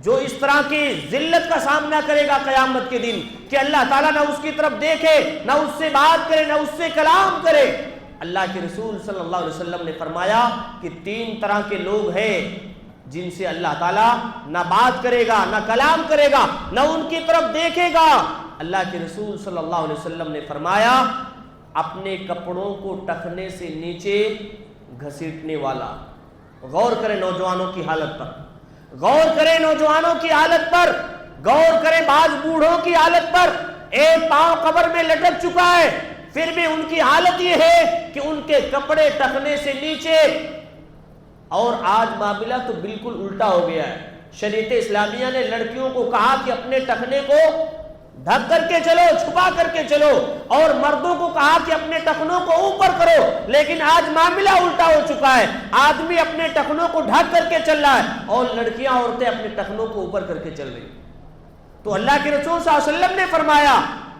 [SPEAKER 1] جو اس طرح کی ذلت کا سامنا کرے گا قیامت کے دن کہ اللہ تعالیٰ نہ اس کی طرف دیکھے، نہ اس سے بات کرے، نہ اس سے کلام کرے؟ اللہ کے رسول صلی اللہ علیہ وسلم نے فرمایا کہ 3 طرح کے لوگ ہیں جن سے اللہ تعالیٰ نہ بات کرے گا، نہ کلام کرے گا، نہ ان کی طرف دیکھے گا۔ اللہ کے رسول صلی اللہ علیہ وسلم نے فرمایا اپنے کپڑوں کو ٹخنے سے نیچے گھسیٹنے والا۔ غور کریں نوجوانوں کی حالت پر، غور کریں نوجوانوں کی حالت پر، غور کریں بعض بوڑھوں کی حالت پر، ایک پاؤں قبر میں لٹک چکا ہے، پھر بھی ان کی حالت یہ ہے کہ ان کے کپڑے ٹخنے سے نیچے۔ اور آج معاملہ تو بالکل الٹا ہو گیا ہے۔ شریعت اسلامیہ نے لڑکیوں کو کہا کہ اپنے ٹخنے کو ڈھک کر کے چلو، چھپا کر کے چلو، اور مردوں کو کہا کہ اپنے ٹخنوں کو اوپر کرو، لیکن آج معاملہ الٹا ہو چکا ہے۔ آدمی اپنے ٹخنوں کو ڈھک کر کے چل رہا ہے اور لڑکیاں، عورتیں اپنے ٹخنوں کو اوپر کر کے چل رہی۔ تو اللہ کے رسول صلی اللہ علیہ وسلم نے فرمایا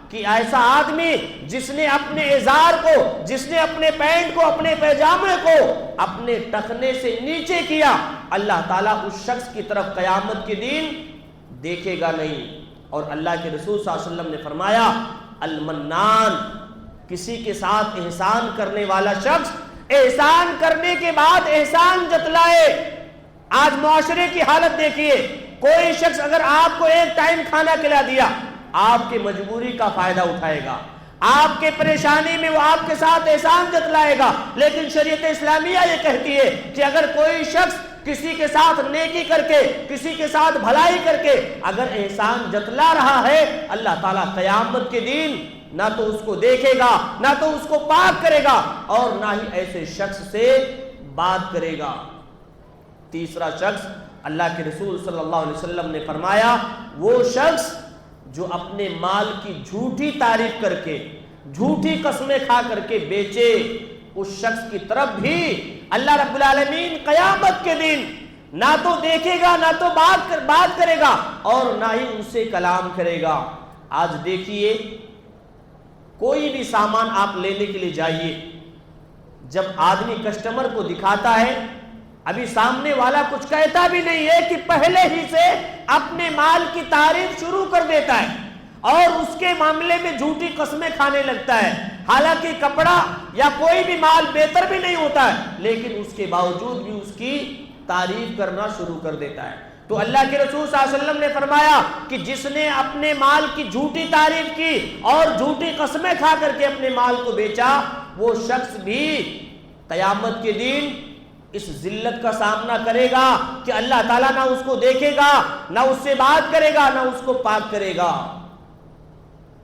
[SPEAKER 1] کہ ایسا آدمی جس نے اپنے ازار کو، جس نے اپنے پینٹ کو، اپنے پیجامے کو اپنے ٹخنے سے نیچے کیا، اللہ تعالیٰ اس شخص کی طرف قیامت کے دن دیکھے گا نہیں۔ اور اللہ کے رسول صلی اللہ علیہ وسلم نے فرمایا المنان، کسی کے ساتھ احسان کرنے والا شخص، احسان کرنے کے بعد احسان جتلائے۔ آج معاشرے کی حالت دیکھیے، کوئی شخص اگر آپ کو ایک ٹائم کھانا کھلا دیا، آپ کی مجبوری کا فائدہ اٹھائے گا، آپ کے پریشانی میں وہ آپ کے ساتھ احسان جتلائے گا۔ لیکن شریعت اسلامیہ یہ کہتی ہے کہ اگر کوئی شخص کسی کے ساتھ نیکی کر کے، کسی کے ساتھ بھلائی کر کے اگر احسان جتلا رہا ہے، اللہ تعالیٰ قیامت کے دن نہ تو اس کو دیکھے گا، نہ تو اس کو پاک کرے گا، اور نہ ہی ایسے شخص سے بات کرے گا۔ تیسرا شخص، اللہ کے رسول صلی اللہ علیہ وسلم نے فرمایا، وہ شخص جو اپنے مال کی جھوٹی تعریف کر کے، جھوٹی قسمیں کھا کر کے بیچے، اس شخص کی طرف بھی اللہ رب العالمین قیامت کے دن نہ تو دیکھے گا، نہ تو بات کرے گا، اور نہ ہی ان سے کلام کرے گا۔ آج دیکھیے، کوئی بھی سامان آپ لینے کے لیے جائیے، جب آدمی کسٹمر کو دکھاتا ہے، ابھی سامنے والا کچھ کہتا بھی نہیں ہے کہ پہلے ہی سے اپنے مال کی تعریف شروع کر دیتا ہے اور اس کے معاملے میں جھوٹی قسمیں کھانے لگتا ہے۔ حالانکہ کپڑا یا کوئی بھی مال بہتر بھی نہیں ہوتا ہے، لیکن اس کے باوجود بھی اس کی تعریف کرنا شروع کر دیتا ہے۔ تو اللہ کے رسول صلی اللہ علیہ وسلم نے فرمایا کہ جس نے اپنے مال کی جھوٹی تعریف کی اور جھوٹی قسمیں کھا کر کے اپنے مال کو بیچا، وہ شخص بھی قیامت کے دن اس ذلت کا سامنا کرے گا کہ اللہ تعالیٰ نہ اس کو دیکھے گا، نہ اس سے بات کرے گا، نہ اس کو پاک کرے گا۔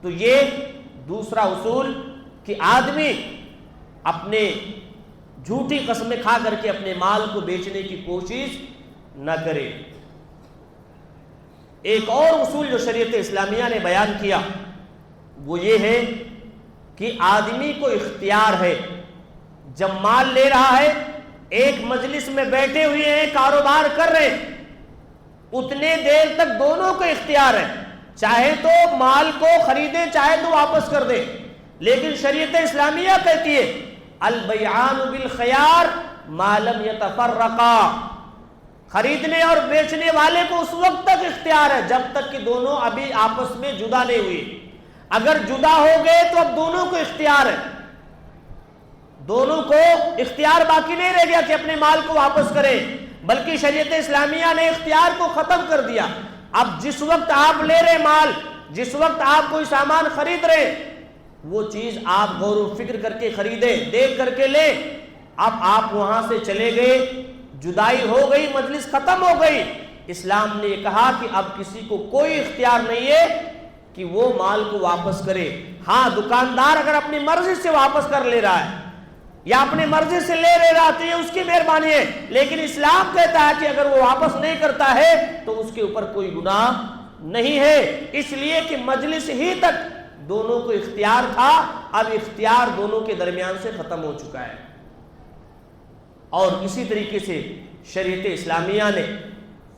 [SPEAKER 1] تو یہ دوسرا اصول کہ آدمی اپنے جھوٹی قسمیں کھا کر کے اپنے مال کو بیچنے کی کوشش نہ کرے۔ ایک اور اصول جو شریعت اسلامیہ نے بیان کیا وہ یہ ہے کہ آدمی کو اختیار ہے، جب مال لے رہا ہے، ایک مجلس میں بیٹھے ہوئے ہیں، کاروبار کر رہے ہیں، اتنے دیر تک دونوں کو اختیار ہے، چاہے تو مال کو خریدے، چاہے تو واپس کر دے۔ لیکن شریعت اسلامیہ کہتی ہے البیعان بالخیار ما لم یتفرقا، خریدنے اور بیچنے والے کو اس وقت تک اختیار ہے جب تک کہ دونوں ابھی آپس میں جدا نہیں ہوئے۔ اگر جدا ہو گئے تو اب دونوں کو اختیار ہے، دونوں کو اختیار باقی نہیں رہ گیا کہ اپنے مال کو واپس کریں، بلکہ شریعت اسلامیہ نے اختیار کو ختم کر دیا۔ اب جس وقت آپ لے رہے مال، جس وقت آپ کوئی سامان خرید رہے، وہ چیز آپ غور و فکر کر کے خریدے، دیکھ کر کے لے۔ اب آپ وہاں سے چلے گئے، جدائی ہو گئی، مجلس ختم ہو گئی، اسلام نے یہ کہا کہ اب کسی کو کوئی اختیار نہیں ہے کہ وہ مال کو واپس کرے۔ ہاں، دکاندار اگر اپنی مرضی سے واپس کر لے رہا ہے یا اپنی مرضی سے لے رہا تو یہ اس کی مہربانی ہے، لیکن اسلام کہتا ہے کہ اگر وہ واپس نہیں کرتا ہے تو اس کے اوپر کوئی گناہ نہیں ہے، اس لیے کہ مجلس ہی تک دونوں کو اختیار تھا، اب اختیار دونوں کے درمیان سے ختم ہو چکا ہے۔ اور اسی طریقے سے شریعت اسلامیہ نے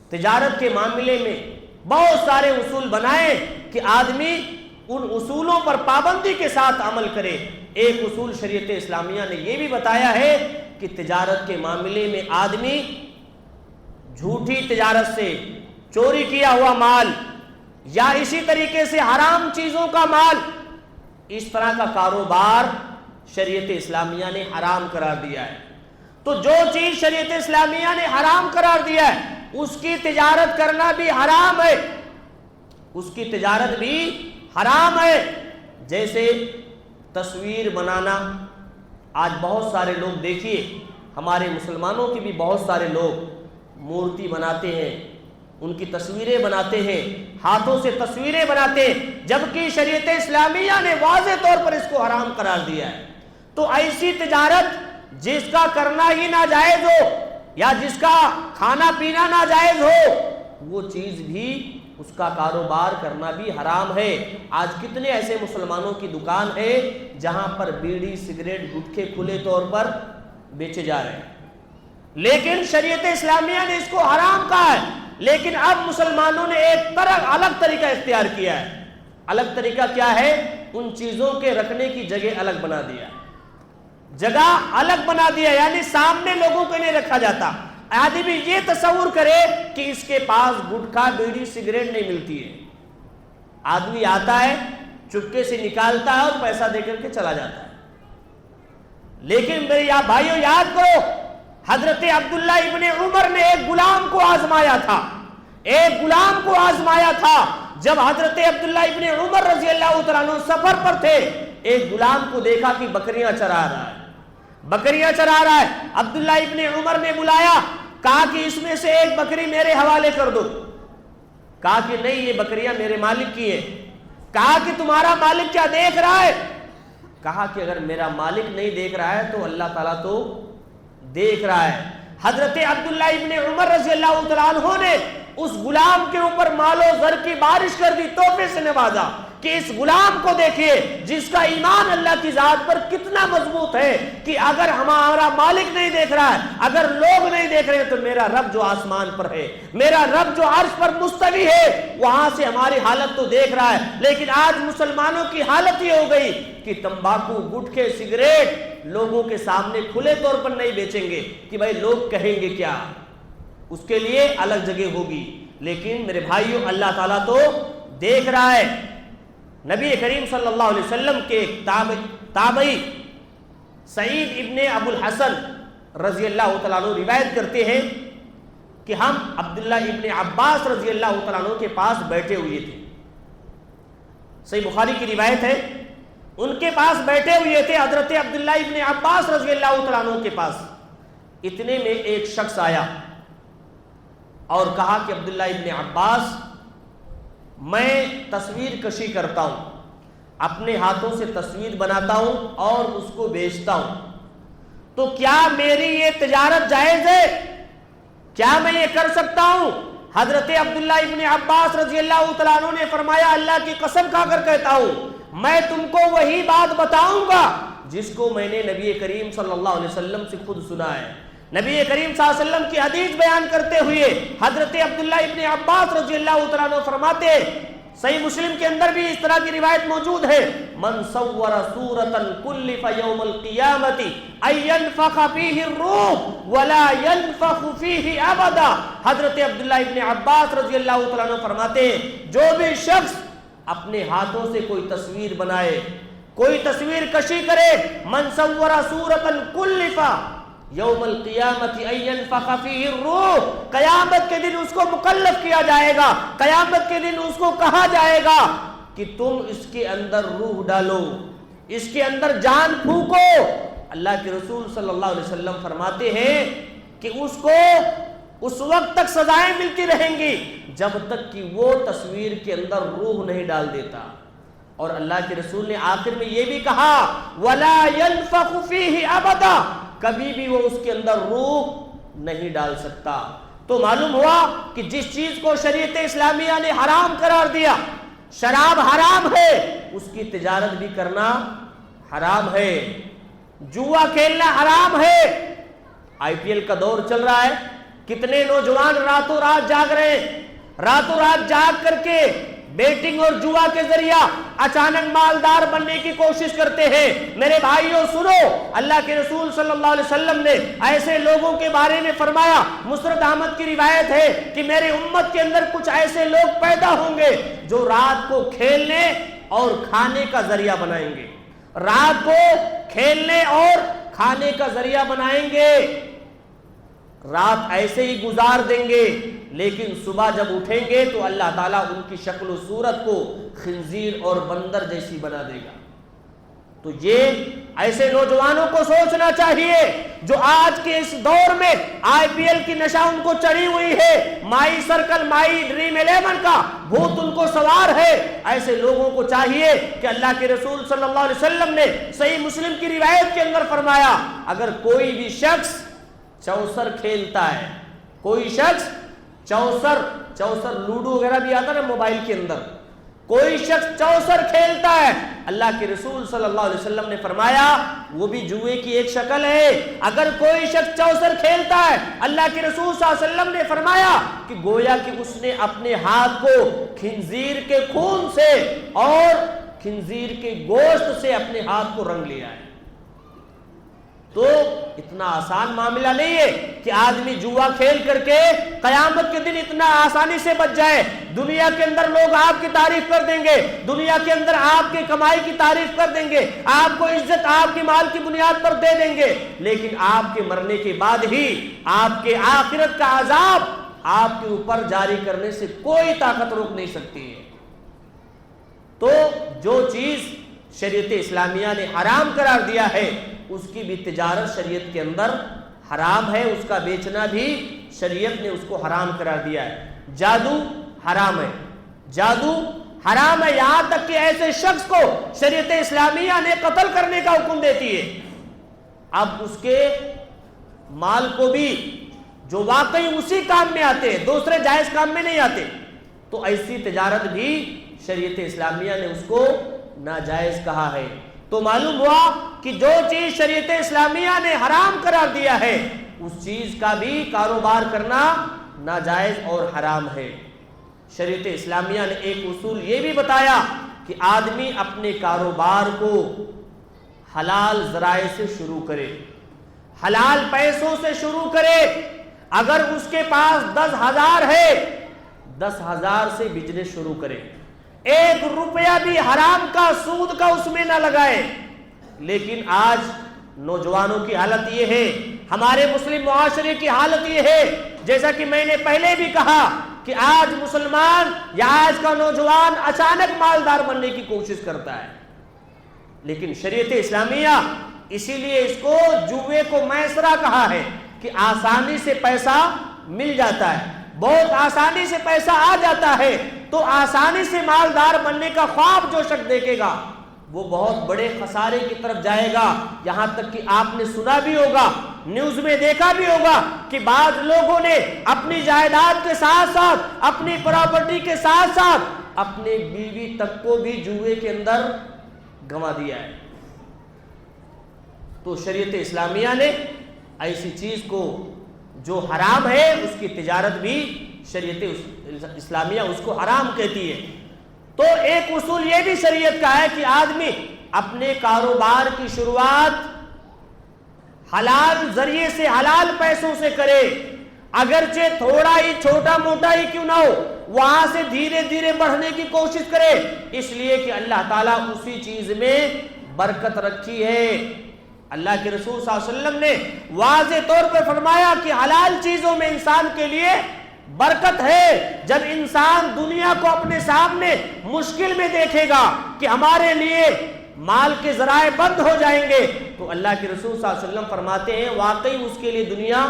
[SPEAKER 1] تجارت کے معاملے میں بہت سارے اصول بنائے کہ آدمی ان اصولوں پر پابندی کے ساتھ عمل کرے۔ ایک اصول شریعت اسلامیہ نے یہ بھی بتایا ہے کہ تجارت کے معاملے میں آدمی جھوٹی تجارت سے، چوری کیا ہوا مال یا اسی طریقے سے حرام چیزوں کا مال، اس طرح کا کاروبار شریعت اسلامیہ نے حرام قرار دیا ہے۔ تو جو چیز شریعت اسلامیہ نے حرام قرار دیا ہے اس کی تجارت کرنا بھی حرام ہے، اس کی تجارت بھی حرام ہے۔ جیسے تصویر بنانا، آج بہت سارے لوگ دیکھیے، ہمارے مسلمانوں کے بھی بہت سارے لوگ مورتی بناتے ہیں، ان کی تصویریں بناتے ہیں، ہاتھوں سے تصویریں بناتے ہیں، جبکہ شریعت اسلامیہ نے واضح طور پر اس کو حرام قرار دیا ہے۔ تو ایسی تجارت جس کا کرنا ہی ناجائز ہو یا جس کا کھانا پینا ناجائز ہو، وہ چیز بھی، اس کا کاروبار کرنا بھی حرام ہے۔ آج کتنے ایسے مسلمانوں کی دکان ہے جہاں پر بیڑی، سگریٹ، گٹکے کھلے طور پر بیچے جا رہے ہیں، لیکن شریعت اسلامیہ نے اس کو حرام کہا ہے۔ لیکن اب مسلمانوں نے ایک الگ طریقہ اختیار کیا ہے۔ الگ طریقہ کیا ہے؟ ان چیزوں کے رکھنے کی جگہ الگ بنا دیا، جگہ الگ بنا دیا، یعنی سامنے لوگوں کو نہیں رکھا جاتا۔ آدمی یہ تصور کرے کہ اس کے پاس گٹکا، بیڑی، سگریٹ نہیں ملتی ہے، آدمی آتا ہے چپکے سے نکالتا ہے اور پیسہ دے کر کے چلا جاتا ہے۔ لیکن میرے بھائیوں یاد کرو، حضرت عبداللہ ابن عمر نے ایک غلام کو آزمایا تھا، ایک غلام کو آزمایا تھا۔ جب حضرت عبداللہ ابن عمر رضی اللہ تعالیٰ عنہ سفر پر تھے، ایک غلام کو دیکھا کہ بکریاں چرا رہا ہے، بکریاں چرا رہا ہے۔ عبداللہ ابن عمر نے بلایا، کہا کہ اس میں سے ایک بکری میرے حوالے کر دو۔ کہا کہ نہیں، یہ بکریاں میرے مالک کی ہیں۔ کہا کہ تمہارا مالک کیا دیکھ رہا ہے؟ کہا کہ اگر میرا مالک نہیں دیکھ رہا ہے تو اللہ تعالیٰ تو دیکھ رہا ہے۔ حضرت عبداللہ ابن عمر رضی اللہ تعالیٰ عنہ نے اس غلام کے اوپر مال و زر کی بارش کر دی، تحفے سے نوازا کہ اس غلام کو دیکھیے جس کا ایمان اللہ کی ذات پر کتنا مضبوط ہے کہ اگر ہمارا مالک نہیں دیکھ رہا ہے، اگر لوگ نہیں دیکھ رہے ہیں، تو میرا رب جو آسمان پر ہے، میرا رب جو عرش پر مستوی ہے، وہاں سے ہماری حالت تو دیکھ رہا ہے۔ لیکن آج مسلمانوں کی حالت یہ ہو گئی کہ تمباکو، گٹکے، سگریٹ لوگوں کے سامنے کھلے طور پر نہیں بیچیں گے کہ بھائی لوگ کہیں گے کیا، اس کے لیے الگ جگہ ہوگی۔ لیکن میرے بھائیوں، اللہ تعالیٰ تو دیکھ رہا ہے۔ نبی کریم صلی اللہ علیہ وسلم کے تابعی سعید ابن ابو الحسن رضی اللہ تعالیٰ عنہ روایت کرتے ہیں کہ ہم عبداللہ ابن عباس رضی اللہ تعالیٰ عنہ کے پاس بیٹھے ہوئے تھے۔ صحیح بخاری کی روایت ہے، ان کے پاس بیٹھے ہوئے تھے حضرت عبداللہ ابن عباس رضی اللہ تعالیٰ عنہ کے پاس۔ اتنے میں ایک شخص آیا اور کہا کہ عبداللہ ابن عباس، میں تصویر کشی کرتا ہوں، اپنے ہاتھوں سے تصویر بناتا ہوں اور اس کو بیچتا ہوں، تو کیا میری یہ تجارت جائز ہے؟ کیا میں یہ کر سکتا ہوں؟ حضرت عبداللہ ابن عباس رضی اللہ تعالیٰ عنہ نے فرمایا، اللہ کی قسم کھا کر کہتا ہوں، میں تم کو وہی بات بتاؤں گا جس کو میں نے نبی کریم صلی اللہ علیہ وسلم سے خود سنا ہے۔ نبی کریم صلی اللہ علیہ وسلم کی حدیث بیان کرتے ہوئے حضرت عبداللہ ابن عباس رضی اللہ تعالیٰ عنہ فرماتے، صحیح مسلم کے اندر بھی اس طرح کی روایت موجود ہے، من صور صورتا کلف یوم القیامت ان ینفخ فیہ الروح ولا ینفخ فیہ ابدا۔ حضرت عبداللہ ابن عباس رضی اللہ تعالیٰ عنہ فرماتے ہیں، جو بھی شخص اپنے ہاتھوں سے کوئی تصویر بنائے، کوئی تصویر کشی کرے، من صور صورتا کلف یوم القیامت ان ینفخ فیہ الروح، قیامت کے دن اس کو مکلف کیا جائے گا، قیامت کے دن اس کو کہا جائے گا کہ تم اس کے اندر روح ڈالو، اس کے اندر جان پھونکو۔ اللہ کے رسول صلی اللہ علیہ وسلم فرماتے ہیں کہ اس کو اس وقت تک سزائیں ملتی رہیں گی جب تک کہ وہ تصویر کے اندر روح نہیں ڈال دیتا۔ اور اللہ کے رسول نے آخر میں یہ بھی کہا، وَلَا يَنْفَخُ فِيهِ أَبَدًا، کبھی بھی وہ اس کے اندر روح نہیں ڈال سکتا۔ تو معلوم ہوا کہ جس چیز کو شریعت اسلامیہ نے حرام قرار دیا، شراب حرام ہے، اس کی تجارت بھی کرنا حرام ہے، جوا کھیلنا حرام ہے۔ آئی پی ایل کا دور چل رہا ہے، کتنے نوجوان راتوں رات جاگ رہے ہیں، راتوں رات جاگ کر کے بیٹنگ اور جوا کے ذریعہ اچانک مالدار بننے کی کوشش کرتے ہیں۔ میرے بھائیوں سنو، اللہ کے رسول صلی اللہ علیہ وسلم نے ایسے لوگوں کے بارے میں فرمایا، مسرد احمد کی روایت ہے کہ میری امت کے اندر کچھ ایسے لوگ پیدا ہوں گے جو رات کو کھیلنے اور کھانے کا ذریعہ بنائیں گے، رات کو کھیلنے اور کھانے کا ذریعہ بنائیں گے، رات ایسے ہی گزار دیں گے، لیکن صبح جب اٹھیں گے تو اللہ تعالیٰ ان کی شکل و صورت کو خنزیر اور بندر جیسی بنا دے گا۔ تو یہ ایسے نوجوانوں کو سوچنا چاہیے جو آج کے اس دور میں آئی پی ایل کی نشہ ان کو چڑھی ہوئی ہے، مائی سرکل، مائی ڈریم 11 کا بھوت ان کو سوار ہے۔ ایسے لوگوں کو چاہیے کہ اللہ کے رسول صلی اللہ علیہ وسلم نے صحیح مسلم کی روایت کے اندر فرمایا، اگر کوئی بھی شخص چوسر کھیلتا ہے، کوئی شخص چوسر لوڈو وغیرہ بھی آتا ہے نا موبائل کے اندر، کوئی شخص چوسر کھیلتا ہے، اللہ کے رسول صلی اللہ علیہ وسلم نے فرمایا وہ بھی جوئے کی ایک شکل ہے۔ اگر کوئی شخص چوسر کھیلتا ہے، اللہ کے رسول صلی اللہ علیہ وسلم نے فرمایا کہ گویا کہ اس نے اپنے ہاتھ کو خنزیر کے خون سے اور خنزیر کے گوشت سے اپنے ہاتھ کو رنگ لیا ہے۔ تو اتنا آسان معاملہ نہیں ہے کہ آدمی جوا کھیل کر کے قیامت کے دن اتنا آسانی سے بچ جائے. دنیا کے اندر لوگ آپ کی تعریف کر دیں گے, دنیا کے اندر آپ کی کمائی کی تعریف کر دیں گے, آپ کو عزت آپ کی مال کی بنیاد پر دے دیں گے, لیکن آپ کے مرنے کے بعد ہی آپ کے آخرت کا عذاب آپ کے اوپر جاری کرنے سے کوئی طاقت روک نہیں سکتی ہے. تو جو چیز شریعت اسلامیہ نے حرام قرار دیا ہے اس کی بھی تجارت شریعت کے اندر حرام ہے, اس کا بیچنا بھی شریعت نے اس کو حرام قرار دیا ہے. جادو حرام ہے, جادو حرام ہے, یہاں تک کہ ایسے شخص کو شریعت اسلامیہ نے قتل کرنے کا حکم دیتی ہے. اب اس کے مال کو بھی جو واقعی اسی کام میں آتے ہیں, دوسرے جائز کام میں نہیں آتے, تو ایسی تجارت بھی شریعت اسلامیہ نے اس کو ناجائز کہا ہے. تو معلوم ہوا کہ جو چیز شریعت اسلامیہ نے حرام قرار دیا ہے اس چیز کا بھی کاروبار کرنا ناجائز اور حرام ہے. شریعت اسلامیہ نے ایک اصول یہ بھی بتایا کہ آدمی اپنے کاروبار کو حلال ذرائع سے شروع کرے, حلال پیسوں سے شروع کرے. اگر اس کے پاس 10,000 ہے 10,000 سے بزنس شروع کرے, 1 روپیہ بھی حرام کا سود کا اس میں نہ لگائے. لیکن آج نوجوانوں کی حالت یہ ہے, ہمارے مسلم معاشرے کی حالت یہ ہے, جیسا کہ میں نے پہلے بھی کہا کہ آج مسلمان یا آج کا نوجوان اچانک مالدار بننے کی کوشش کرتا ہے, لیکن شریعت اسلامیہ اسی لیے اس کو جوے کو میسرہ کہا ہے کہ آسانی سے پیسہ مل جاتا ہے, بہت آسانی سے پیسہ آ جاتا ہے. تو آسانی سے مالدار بننے کا خواب جو شخص دیکھے گا وہ بہت بڑے خسارے کی طرف جائے گا. یہاں تک کہ آپ نے سنا بھی ہوگا, نیوز میں دیکھا بھی ہوگا کہ بعض لوگوں نے اپنی جائیداد کے ساتھ ساتھ, اپنی پراپرٹی کے ساتھ ساتھ اپنے بیوی تک کو بھی جوئے کے اندر گنوا دیا ہے. تو شریعت اسلامیہ نے ایسی چیز کو جو حرام ہے اس کی تجارت بھی شریعت اسلامیہ اس کو حرام کہتی ہے. تو ایک اصول یہ بھی شریعت کا ہے کہ آدمی اپنے کاروبار کی شروعات حلال ذریعے سے, حلال پیسوں سے کرے, اگرچہ تھوڑا ہی چھوٹا موٹا ہی کیوں نہ ہو, وہاں سے دھیرے دھیرے بڑھنے کی کوشش کرے, اس لیے کہ اللہ تعالیٰ اسی چیز میں برکت رکھی ہے. اللہ کے رسول صلی اللہ علیہ وسلم نے واضح طور پر فرمایا کہ حلال چیزوں میں انسان کے لیے برکت ہے. جب انسان دنیا کو اپنے سامنے مشکل میں دیکھے گا کہ ہمارے لیے مال کے ذرائع بند ہو جائیں گے, تو اللہ کے رسول صلی اللہ علیہ وسلم فرماتے ہیں واقعی اس کے لیے دنیا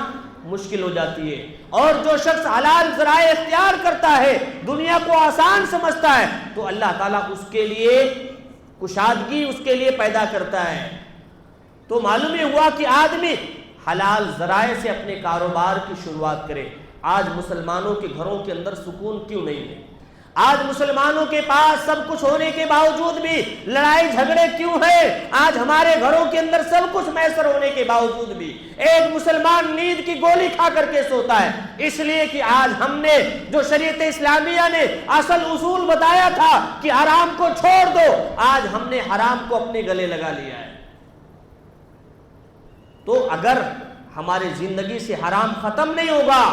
[SPEAKER 1] مشکل ہو جاتی ہے. اور جو شخص حلال ذرائع اختیار کرتا ہے, دنیا کو آسان سمجھتا ہے, تو اللہ تعالیٰ اس کے لیے کشادگی اس کے لیے پیدا کرتا ہے. تو معلوم یہ ہوا کہ آدمی حلال ذرائع سے اپنے کاروبار کی شروعات کرے. آج مسلمانوں کے گھروں کے اندر سکون کیوں نہیں ہے؟ آج مسلمانوں کے پاس سب کچھ ہونے کے باوجود بھی لڑائی جھگڑے کیوں ہیں؟ آج ہمارے گھروں کے اندر سب کچھ میسر ہونے کے باوجود بھی ایک مسلمان نیند کی گولی کھا کر کے سوتا ہے. اس لیے کہ آج ہم نے جو شریعت اسلامیہ نے اصل اصول بتایا تھا کہ حرام کو چھوڑ دو, آج ہم نے حرام کو اپنے گلے لگا لیا ہے. تو اگر ہماری زندگی سے حرام ختم نہیں ہوگا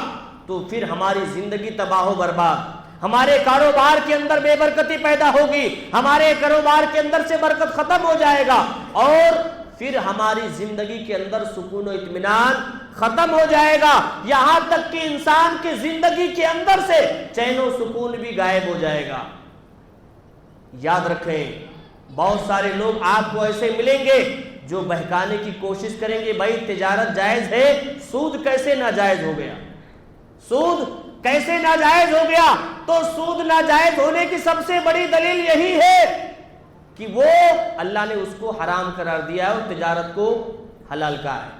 [SPEAKER 1] تو پھر ہماری زندگی تباہ و برباد, ہمارے کاروبار کے اندر بے برکتی پیدا ہوگی, ہمارے کاروبار کے اندر سے برکت ختم ہو جائے گا, اور پھر ہماری زندگی کے اندر سکون و اطمینان ختم ہو جائے گا. یہاں تک کہ انسان کی زندگی کے اندر سے چین و سکون بھی غائب ہو جائے گا. یاد رکھیں, بہت سارے لوگ آپ کو ایسے ملیں گے جو بہکانے کی کوشش کریں گے, بھائی تجارت جائز ہے, سود کیسے ناجائز ہو گیا, سود کیسے ناجائز ہو گیا؟ تو سود ناجائز ہونے کی سب سے بڑی دلیل یہی ہے کہ وہ اللہ نے اس کو حرام قرار دیا ہے اور تجارت کو حلال کہا ہے.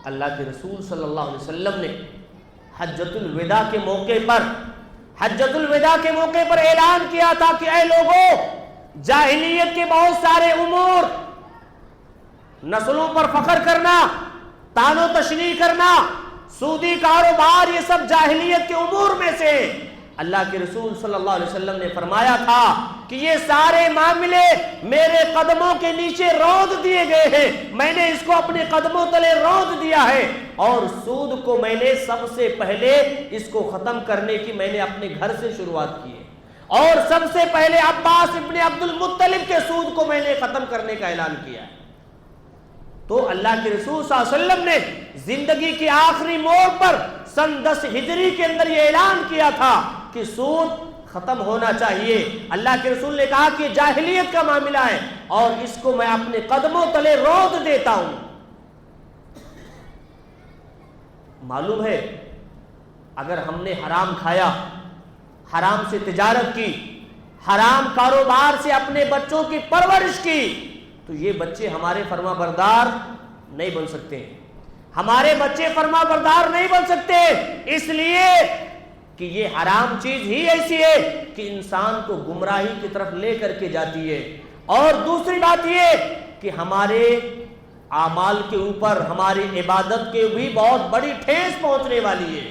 [SPEAKER 1] اللہ کے رسول صلی اللہ علیہ وسلم نے حجۃ الوداع کے موقع پر اعلان کیا تھا کہ اے لوگوں, جاہلیت کے بہت سارے امور, نسلوں پر فخر کرنا, طعن و تشنیع کرنا, سودی کاروبار, یہ سب جاہلیت کے امور میں سے. اللہ کے رسول صلی اللہ علیہ وسلم نے فرمایا تھا کہ یہ سارے معاملے میرے قدموں کے نیچے رود دیے گئے ہیں، میں نے اس کو اپنے قدموں تلے رود دیا ہے، اور سود کو میں نے سب سے پہلے اس کو ختم کرنے کی میں نے اپنے گھر سے شروعات کی ہے، اور سب سے پہلے عباس ابن عبد المطلب کے سود کو میں نے ختم کرنے کا اعلان کیا ہے۔ تو اللہ کے رسول صلی اللہ علیہ وسلم نے زندگی کی آخری موڑ پر سن 10 ہجری کے اندر یہ اعلان کیا تھا کہ سود ختم ہونا چاہیے۔ اللہ کے رسول نے کہا کہ جاہلیت کا معاملہ ہے اور اس کو میں اپنے قدموں تلے رود دیتا ہوں۔ معلوم ہے اگر ہم نے حرام کھایا، حرام سے تجارت کی، حرام کاروبار سے اپنے بچوں کی پرورش کی، تو یہ بچے ہمارے فرما بردار نہیں بن سکتے، ہمارے بچے فرما بردار نہیں بن سکتے، اس لیے کہ یہ حرام چیز ہی ایسی ہے کہ انسان کو گمراہی کی طرف لے کر کے جاتی ہے۔ اور دوسری بات یہ کہ ہمارے اعمال کے اوپر، ہماری عبادت کے بھی بہت بڑی ٹھیس پہنچنے والی ہے۔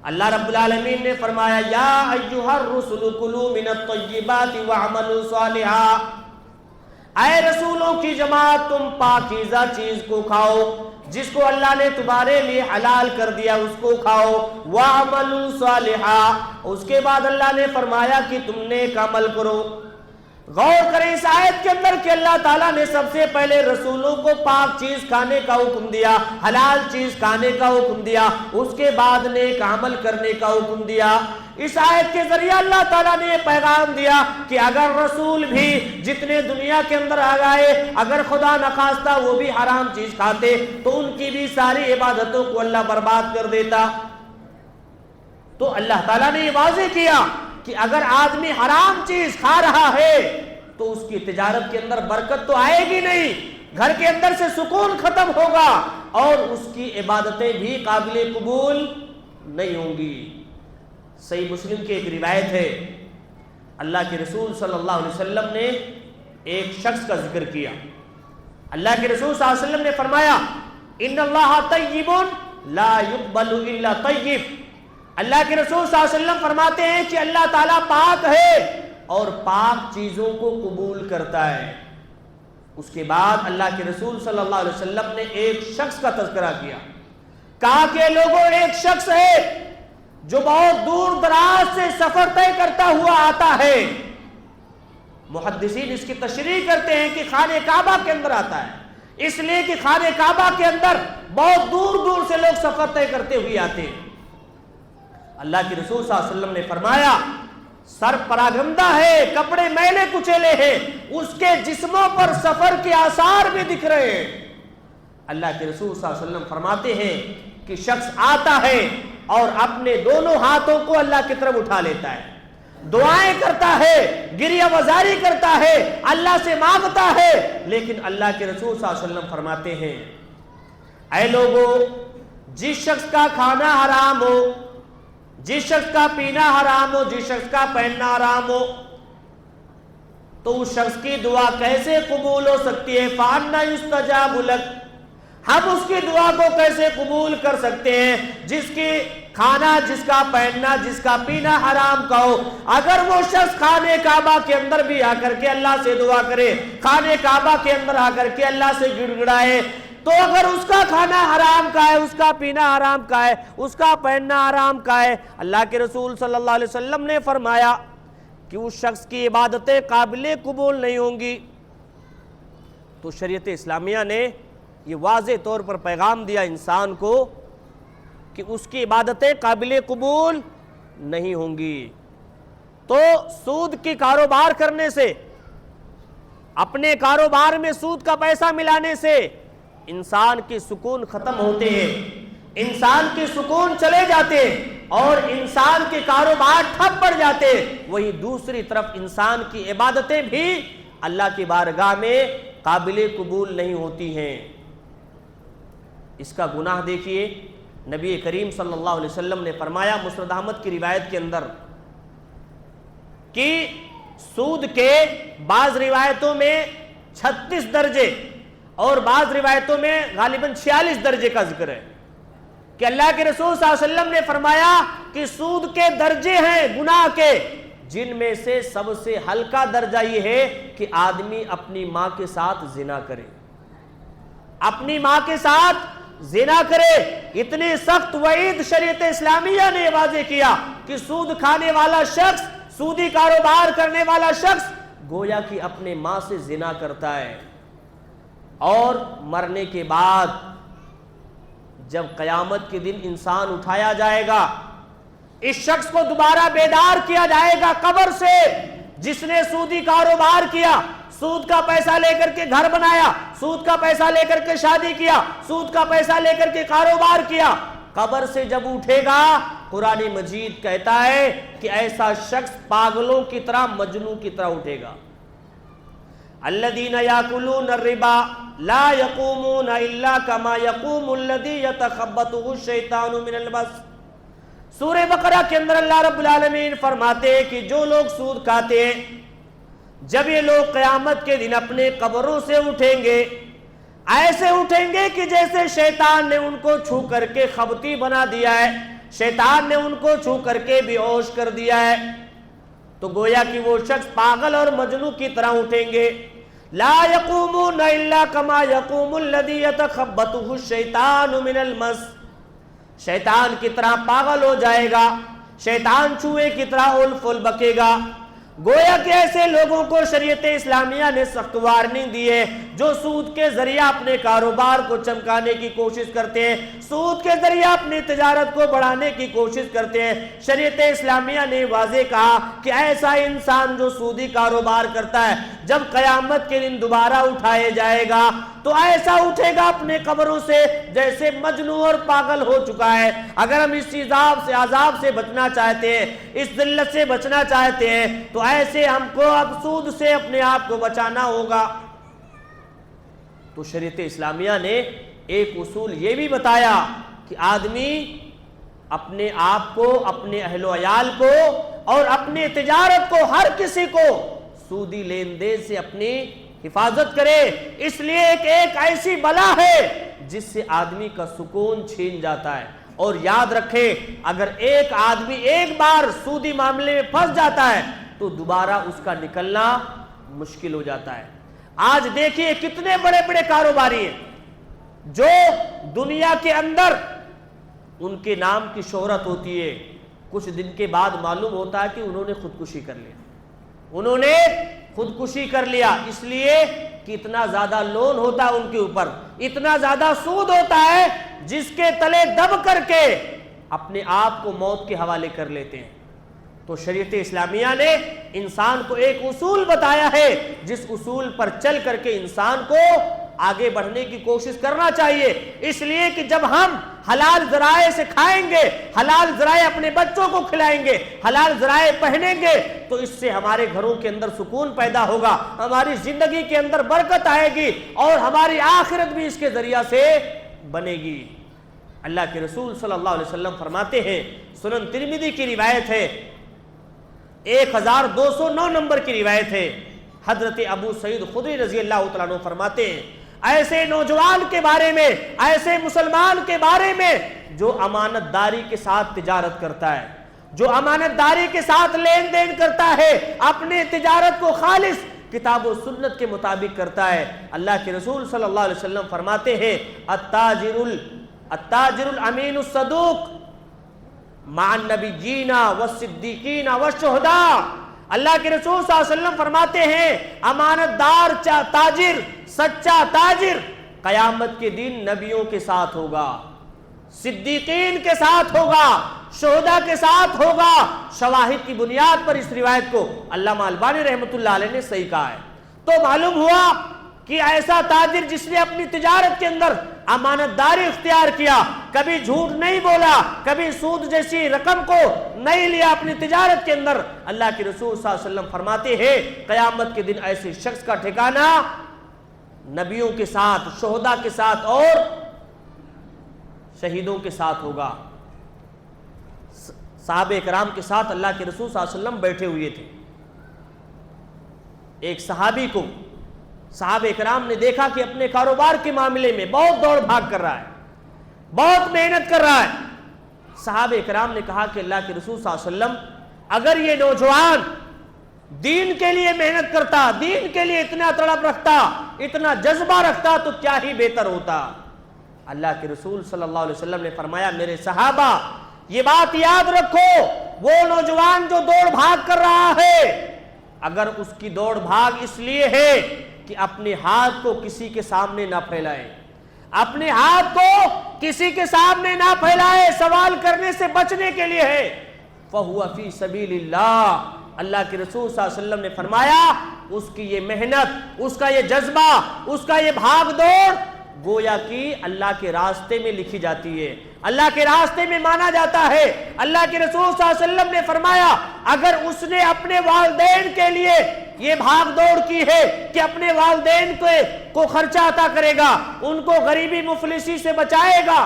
[SPEAKER 1] اللہ رب العالمین نے فرمایا یا ایھا الرسل کلوا من الطیبات واعملوا صالحا، اے رسولوں کی جماعت تم پاکیزہ چیز کو کھاؤ، جس کو اللہ نے تمہارے لیے حلال کر دیا اس کو کھاؤ، وَعَمَلُوا صَالِحًا، اس کے بعد اللہ نے فرمایا کہ تم نیک عمل کرو۔ غور کریں اس آیت کے اندر کہ اللہ تعالیٰ نے سب سے پہلے رسولوں کو پاک چیز کھانے کا حکم دیا، حلال چیز کھانے کا حکم دیا، اس کے بعد نیک عمل کرنے کا حکم دیا۔ اس آیت کے ذریعے اللہ تعالیٰ نے یہ پیغام دیا کہ اگر رسول بھی جتنے دنیا کے اندر آ گئے، اگر خدا نخواستہ وہ بھی حرام چیز کھاتے تو ان کی بھی ساری عبادتوں کو اللہ برباد کر دیتا۔ تو اللہ تعالیٰ نے یہ واضح کیا کہ اگر آدمی حرام چیز کھا رہا ہے تو اس کی تجارت کے اندر برکت تو آئے گی نہیں، گھر کے اندر سے سکون ختم ہوگا اور اس کی عبادتیں بھی قابل قبول نہیں ہوں گی۔ صحیح مسلم کی ایک روایت ہے، اللہ کے رسول صلی اللہ علیہ وسلم نے ایک شخص کا ذکر کیا۔ اللہ کے رسول صلی اللہ علیہ وسلم نے فرمایا ان اللہ طیب لا يقبل الا طیب، اللہ کے رسول صلی اللہ علیہ وسلم فرماتے ہیں کہ اللہ تعالیٰ پاک ہے اور پاک چیزوں کو قبول کرتا ہے۔ اس کے بعد اللہ کے رسول صلی اللہ علیہ وسلم نے ایک شخص کا تذکرہ کیا، کہا کہ لوگوں ایک شخص ہے جو بہت دور دراز سے سفر طے کرتا ہوا آتا ہے۔ محدثین اس کی تشریح کرتے ہیں کہ خانہ کعبہ کے اندر آتا ہے، اس لیے کہ خانہ کعبہ کے اندر بہت دور دور سے لوگ سفر طے کرتے ہوئے آتے ہیں۔ اللہ کے رسول صلی اللہ علیہ وسلم نے فرمایا سر پراگندہ ہے، کپڑے میلے کچیلے ہیں، اس کے جسموں پر سفر کے آثار بھی دکھ رہے ہیں۔ اللہ کے رسول صلی اللہ علیہ وسلم فرماتے ہیں کہ شخص آتا ہے اور اپنے دونوں ہاتھوں کو اللہ کی طرف اٹھا لیتا ہے، دعائیں کرتا ہے، گریہ وزاری کرتا ہے، اللہ سے مانگتا ہے، لیکن اللہ کے رسول صلی اللہ علیہ وسلم فرماتے ہیں اے لوگوں، جس شخص کا کھانا حرام ہو، جس شخص کا پینا حرام ہو، جس شخص کا پہننا حرام ہو، تو اس شخص کی دعا کیسے قبول ہو سکتی ہے؟ فَأَنَّى يُسْتَجَابُ لَكَ، ہم اس کی دعا کو کیسے قبول کر سکتے ہیں جس کی کھانا، جس کا پہننا، جس کا پینا حرام کا ہو؟ اگر وہ شخص خانہ کعبہ کے اندر بھی آ کر کے اللہ سے دعا کرے، خانہ کعبہ کے اندر آ کر کے اللہ سے گڑ گڑائے، تو اگر اس کا کھانا حرام کا ہے، اس کا پینا حرام کا ہے، اس کا پہننا حرام کا ہے، اللہ کے رسول صلی اللہ علیہ وسلم نے فرمایا کہ اس شخص کی عبادتیں قابل قبول نہیں ہوں گی۔ تو شریعت اسلامیہ نے یہ واضح طور پر پیغام دیا انسان کو کہ اس کی عبادتیں قابل قبول نہیں ہوں گی۔ تو سود کی کاروبار کرنے سے، اپنے کاروبار میں سود کا پیسہ ملانے سے انسان کے سکون ختم ہوتے ہیں، انسان کے سکون چلے جاتے اور انسان کے کاروبار ٹھپ پڑ جاتے۔ وہی دوسری طرف انسان کی عبادتیں بھی اللہ کی بارگاہ میں قابل قبول نہیں ہوتی ہیں۔ اس کا گناہ دیکھیے، نبی کریم صلی اللہ علیہ وسلم نے فرمایا مسند احمد کی روایت کے اندر کہ سود کے بعض روایتوں میں 36 درجے اور بعض روایتوں میں غالباً 46 درجے کا ذکر ہے کہ اللہ کے رسول صلی اللہ علیہ وسلم نے فرمایا کہ سود کے درجے ہیں گناہ کے، جن میں سے سب سے ہلکا درجہ یہ ہے کہ آدمی اپنی ماں کے ساتھ زنا کرے، اپنی ماں کے ساتھ زنا کرے۔ اتنی سخت وعید شریعت اسلامیہ نے واضح کیا کہ سود کھانے والا شخص، سودی کاروبار کرنے والا شخص گویا کہ اپنے ماں سے زنا کرتا ہے، اور مرنے کے بعد جب قیامت کے دن انسان اٹھایا جائے گا، اس شخص کو دوبارہ بیدار کیا جائے گا قبر سے، جس نے سودی کاروبار کیا، سود کا پیسہ لے کر کے گھر بنایا، سود کا پیسہ لے کر کے شادی کیا، سود کا پیسہ لے کر کے کاروبار کیا۔ قبر سے جب اٹھے گا، قرآن مجید کہتا ہے کہ ایسا شخص پاگلوں کی طرح، مجنوں کی طرح اٹھے گا۔ الذین یاکلون الربا لا یقومون الا کما یقوم الذی یتخبطہ الشیطان من المس۔ سورہ بقرہ کے اندر اللہ رب العالمین فرماتے ہیں کہ جو لوگ سود کھاتے ہیں، جب یہ لوگ قیامت کے دن اپنے قبروں سے اٹھیں گے، ایسے اٹھیں گے کہ جیسے شیطان نے ان کو چھو کر کے خبطی بنا دیا ہے، شیطان نے ان کو چھو کر کے بے ہوش کر دیا ہے۔ تو گویا کہ وہ شخص پاگل اور مجنوں کی طرح اٹھیں گے۔ لا یقومون الا کما یقوم الذی یتخبطہ الشیطان من المس۔ شیطان کی طرح پاگل ہو جائے گا، شیطان چوہے کی طرح اول بکے گا۔ گویا کہ ایسے لوگوں کو شریعت اسلامیہ نے سخت وارننگ دی ہے، جو سود کے ذریعہ اپنے کاروبار کو چمکانے کی کوشش کرتے ہیں، سود کے ذریعہ اپنی تجارت کو بڑھانے کی کوشش کرتے ہیں۔ شریعت اسلامیہ نے واضح کہا کہ ایسا انسان جو سودی کاروبار کرتا ہے، جب قیامت کے دن دوبارہ اٹھائے جائے گا تو ایسا اٹھے گا اپنے قبروں سے جیسے مجنون اور پاگل ہو چکا ہے۔ اگر ہم اس عذاب سے بچنا چاہتے ہیں، اس ذلت سے بچنا چاہتے ہیں، تو ایسے ہم کو اب سود سے اپنے آپ کو بچانا ہوگا۔ تو شریعت اسلامیہ نے ایک اصول یہ بھی بتایا کہ آدمی اپنے آپ کو، اپنے اہل و عیال کو اور اپنے تجارت کو، ہر کسی کو سودی لین دین سے اپنی حفاظت کرے۔ اس لیے ایک ایسی بلا ہے جس سے آدمی کا سکون چھین جاتا ہے۔ اور یاد رکھے، اگر ایک آدمی ایک بار سودی معاملے میں پھنس جاتا ہے تو دوبارہ اس کا نکلنا مشکل ہو جاتا ہے۔ آج دیکھیے کتنے بڑے بڑے کاروباری ہیں جو دنیا کے اندر ان کے نام کی شہرت ہوتی ہے، کچھ دن کے بعد معلوم ہوتا ہے کہ انہوں نے خودکشی کر لیا، انہوں نے خودکشی کر لیا، اس لیے کہ اتنا زیادہ لون ہوتا ہے ان کے اوپر، اتنا زیادہ سود ہوتا ہے جس کے تلے دب کر کے اپنے آپ کو موت کے حوالے کر لیتے ہیں۔ تو شریعت اسلامیہ نے انسان کو ایک اصول بتایا ہے، جس اصول پر چل کر کے انسان کو آگے بڑھنے کی کوشش کرنا چاہیے۔ اس لیے کہ جب ہم حلال ذرائع سے کھائیں گے، حلال ذرائع اپنے بچوں کو کھلائیں گے، حلال ذرائع پہنیں گے، تو اس سے ہمارے گھروں کے اندر سکون پیدا ہوگا، ہماری زندگی کے اندر برکت آئے گی، اور ہماری آخرت بھی اس کے ذریعہ سے بنے گی۔ اللہ کے رسول صلی اللہ علیہ وسلم فرماتے ہیں، سنن ترمذی کی روایت ہے، 1209 نمبر کی روایت ہے، حضرت ابو سعید خدری رضی اللہ تعالیٰ عنہ فرماتے ہیں، ایسے نوجوان کے بارے میں، ایسے مسلمان کے بارے میں جو امانت داری کے ساتھ تجارت کرتا ہے، جو امانت داری کے ساتھ لین دین کرتا ہے، اپنے تجارت کو خالص کتاب و سنت کے مطابق کرتا ہے۔ اللہ کے رسول صلی اللہ علیہ وسلم فرماتے ہیں، التاجر الامین الصدوق مع النبیین والصدیقین والشہداء۔ اللہ کے رسول صلی اللہ علیہ وسلم فرماتے ہیں، امانت دار تاجر، سچا تاجر قیامت کے دن نبیوں کے ساتھ ہوگا، صدیقین کے ساتھ ہوگا، شہداء کے ساتھ ہوگا۔ شواہد کی بنیاد پر اس روایت کو علامہ البانی رحمۃ اللہ علیہ نے صحیح کہا ہے۔ تو معلوم ہوا کہ ایسا تاجر جس نے اپنی تجارت کے اندر امانت داری اختیار کیا، کبھی جھوٹ نہیں بولا، کبھی سود جیسی رقم کو نہیں لیا اپنی تجارت کے اندر، اللہ کے رسول صلی اللہ علیہ وسلم فرماتے ہیں قیامت کے دن ایسے شخص کا ٹھکانہ نبیوں کے ساتھ، شہداء کے ساتھ اور شہیدوں کے ساتھ ہوگا۔ صحابہ کرام کے ساتھ اللہ کے رسول صلی اللہ علیہ وسلم بیٹھے ہوئے تھے، ایک صحابی کو صحابہ کرام نے دیکھا کہ اپنے کاروبار کے معاملے میں بہت دوڑ بھاگ کر رہا ہے، بہت محنت کر رہا ہے۔ صحابہ کرام نے کہا کہ اللہ کے رسول صلی اللہ علیہ وسلم اگر یہ نوجوان دین کے لیے محنت کرتا، دین کے لیے اتنا تڑپ رکھتا، اتنا جذبہ رکھتا تو کیا ہی بہتر ہوتا۔ اللہ کے رسول صلی اللہ علیہ وسلم نے فرمایا میرے صحابہ یہ بات یاد رکھو، وہ نوجوان جو دوڑ بھاگ کر رہا ہے، اگر اس کی دوڑ بھاگ اس لیے ہے کہ اپنے ہاتھ کو کسی کے سامنے نہ پھیلائے، اپنے ہاتھ کو کسی کے سامنے نہ پھیلائے، سوال کرنے سے بچنے کے لیے ہے، فَهُوَ فِي سَبِيلِ اللَّهِ، اللہ کے رسول صلی اللہ علیہ وسلم نے فرمایا اس کی یہ محنت، اس کا یہ جذبہ، اس کا یہ بھاگ دوڑ گویا کہ اللہ کے راستے میں لکھی جاتی ہے، اللہ کے راستے میں مانا جاتا ہے۔ اللہ کے رسول صلی اللہ علیہ وسلم نے فرمایا اگر اس نے اپنے والدین کے لیے یہ بھاگ دوڑ کی ہے کہ اپنے والدین کو خرچہ عطا کرے گا، ان کو غریبی مفلسی سے بچائے گا،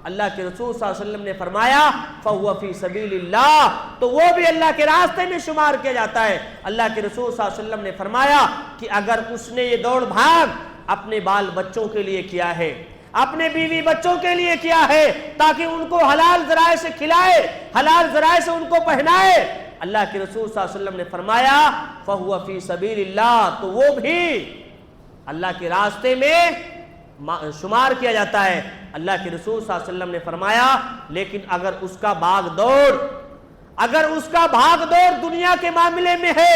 [SPEAKER 1] اللہ کے رسول صلی اللہ علیہ وسلم نے فرمایا فَهُوَ فِي سَبِيلِ اللَّهِ، تو وہ بھی اللہ کے راستے میں شمار کیا جاتا ہے۔ اللہ کے رسول صلی اللہ علیہ وسلم نے فرمایا کہ اگر اس نے یہ دوڑ بھاگ اپنے بال بچوں کے لیے کیا ہے، اپنے بیوی بچوں کے لیے کیا ہے، تاکہ ان کو حلال ذرائع سے کھلائے، حلال ذرائع سے ان کو پہنائے، اللہ کے رسول صلی اللہ علیہ وسلم نے فرمایا فَهُوَ فِي سَبِيلِ اللَّهِ، تو وہ بھی اللہ کے راستے میں شمار کیا جاتا ہے۔ اللہ کے رسول صلی اللہ علیہ وسلم نے فرمایا لیکن اگر اس کا بھاگ دوڑ دنیا کے معاملے میں ہے،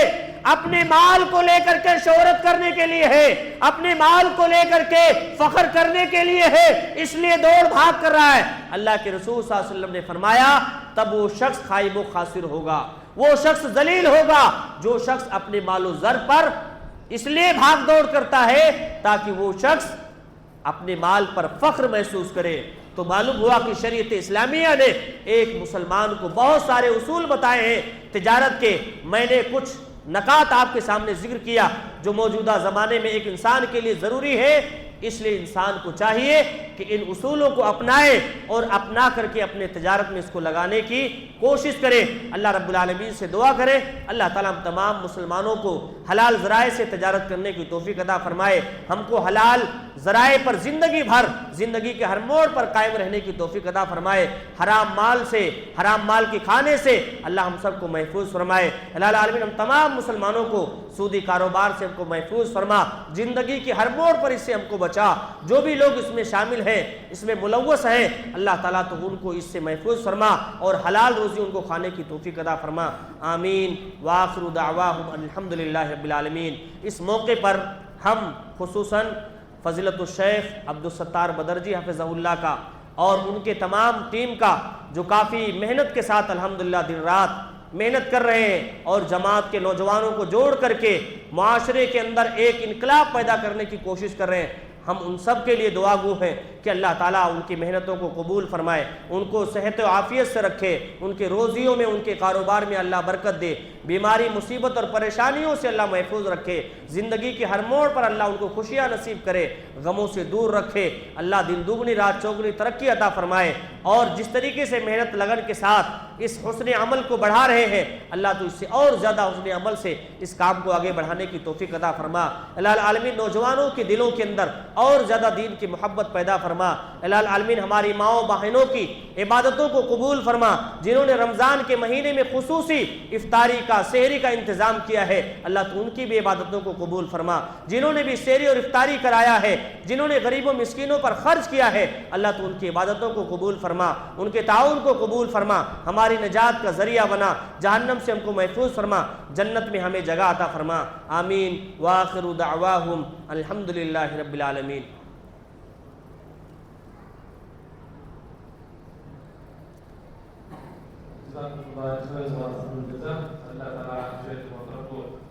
[SPEAKER 1] اپنے مال کو لے کر کے شہرت کرنے کے لیے ہے، اپنے مال کو لے کر کے فخر کرنے کے لیے ہے، اس لیے دوڑ بھاگ کر رہا ہے، اللہ کے رسول صلی اللہ علیہ وسلم نے فرمایا تب وہ شخص خائب و خاسر ہوگا، وہ شخص ذلیل ہوگا جو شخص اپنے مال و زر پر اس لیے بھاگ دوڑ کرتا ہے تاکہ وہ شخص اپنے مال پر فخر محسوس کرے۔ تو معلوم ہوا کہ شریعت اسلامیہ نے ایک مسلمان کو بہت سارے اصول بتائے ہیں تجارت کے۔ میں نے کچھ نکات آپ کے سامنے ذکر کیا جو موجودہ زمانے میں ایک انسان کے لیے ضروری ہے، اس لیے انسان کو چاہیے کہ ان اصولوں کو اپنائے اور اپنا کر کے اپنے تجارت میں اس کو لگانے کی کوشش کرے۔ اللہ رب العالمین سے دعا کرے اللہ تعالیٰ ہم تمام مسلمانوں کو حلال ذرائع سے تجارت کرنے کی توفیق عطا فرمائے، ہم کو حلال ذرائع پر زندگی بھر، زندگی کے ہر موڑ پر قائم رہنے کی توفیق عطا فرمائے، حرام مال کے کھانے سے اللہ ہم سب کو محفوظ فرمائے۔ اللہ العالمین ہم تمام مسلمانوں کو سودی کاروبار سے ہم کو محفوظ فرما، زندگی کے ہر موڑ پر اس سے ہم کو بچا، جو بھی لوگ اس میں شامل ہیں، اس میں ملوث ہیں، اللہ تعالیٰ تو ان کو اس سے محفوظ فرما اور حلال روزی ان کو کھانے کی توفیق عطا فرما، آمین۔ وآخر دعواہم الحمدللہ رب العالمین۔ اس موقع پر ہم خصوصاً فضیلت الشیخ عبدالستار بدرجی حفظہ اللہ کا اور ان کے تمام ٹیم کا جو کافی محنت کے ساتھ الحمدللہ دن رات محنت کر رہے ہیں اور جماعت کے نوجوانوں کو جوڑ کر کے معاشرے کے اندر ایک انقلاب پیدا کرنے کی کوشش کر رہے ہیں، ہم ان سب کے لیے دعا گو ہیں کہ اللہ تعالیٰ ان کی محنتوں کو قبول فرمائے، ان کو صحت و عافیت سے رکھے، ان کے روزیوں میں، ان کے کاروبار میں اللہ برکت دے، بیماری مصیبت اور پریشانیوں سے اللہ محفوظ رکھے، زندگی کے ہر موڑ پر اللہ ان کو خوشیاں نصیب کرے، غموں سے دور رکھے، اللہ دن دگنی رات چوگنی ترقی عطا فرمائے، اور جس طریقے سے محنت لگن کے ساتھ اس حسن عمل کو بڑھا رہے ہیں اللہ تو اس سے اور زیادہ حسن عمل سے اس کام کو آگے بڑھانے کی توفیق عطا فرما۔ اللہ العالمین نوجوانوں کے دلوں کے اندر اور زیادہ دین کی محبت پیدا فرما۔ اللہ العالمین ہماری ماؤں بہنوں کی عبادتوں کو قبول فرما، جنہوں نے رمضان کے مہینے میں خصوصی افطاری کا سحری کا انتظام کیا ہے اللہ تو ان کی بھی عبادتوں کو قبول فرما، جنہوں نے بھی سحری اور افطاری کرایا ہے، جنہوں نے غریبوں مسکینوں پر خرچ کیا ہے اللہ تو ان کی عبادتوں کو قبول فرما، ان کے تعاون کو قبول فرما، ہماری نجات کا ذریعہ بنا، جہنم سے ہم کو محفوظ فرما، جنت میں ہمیں جگہ عطا فرما، آمین۔ وآخر دعواہم الحمدللہ رب العالمین۔
[SPEAKER 2] اللہ تعالیٰ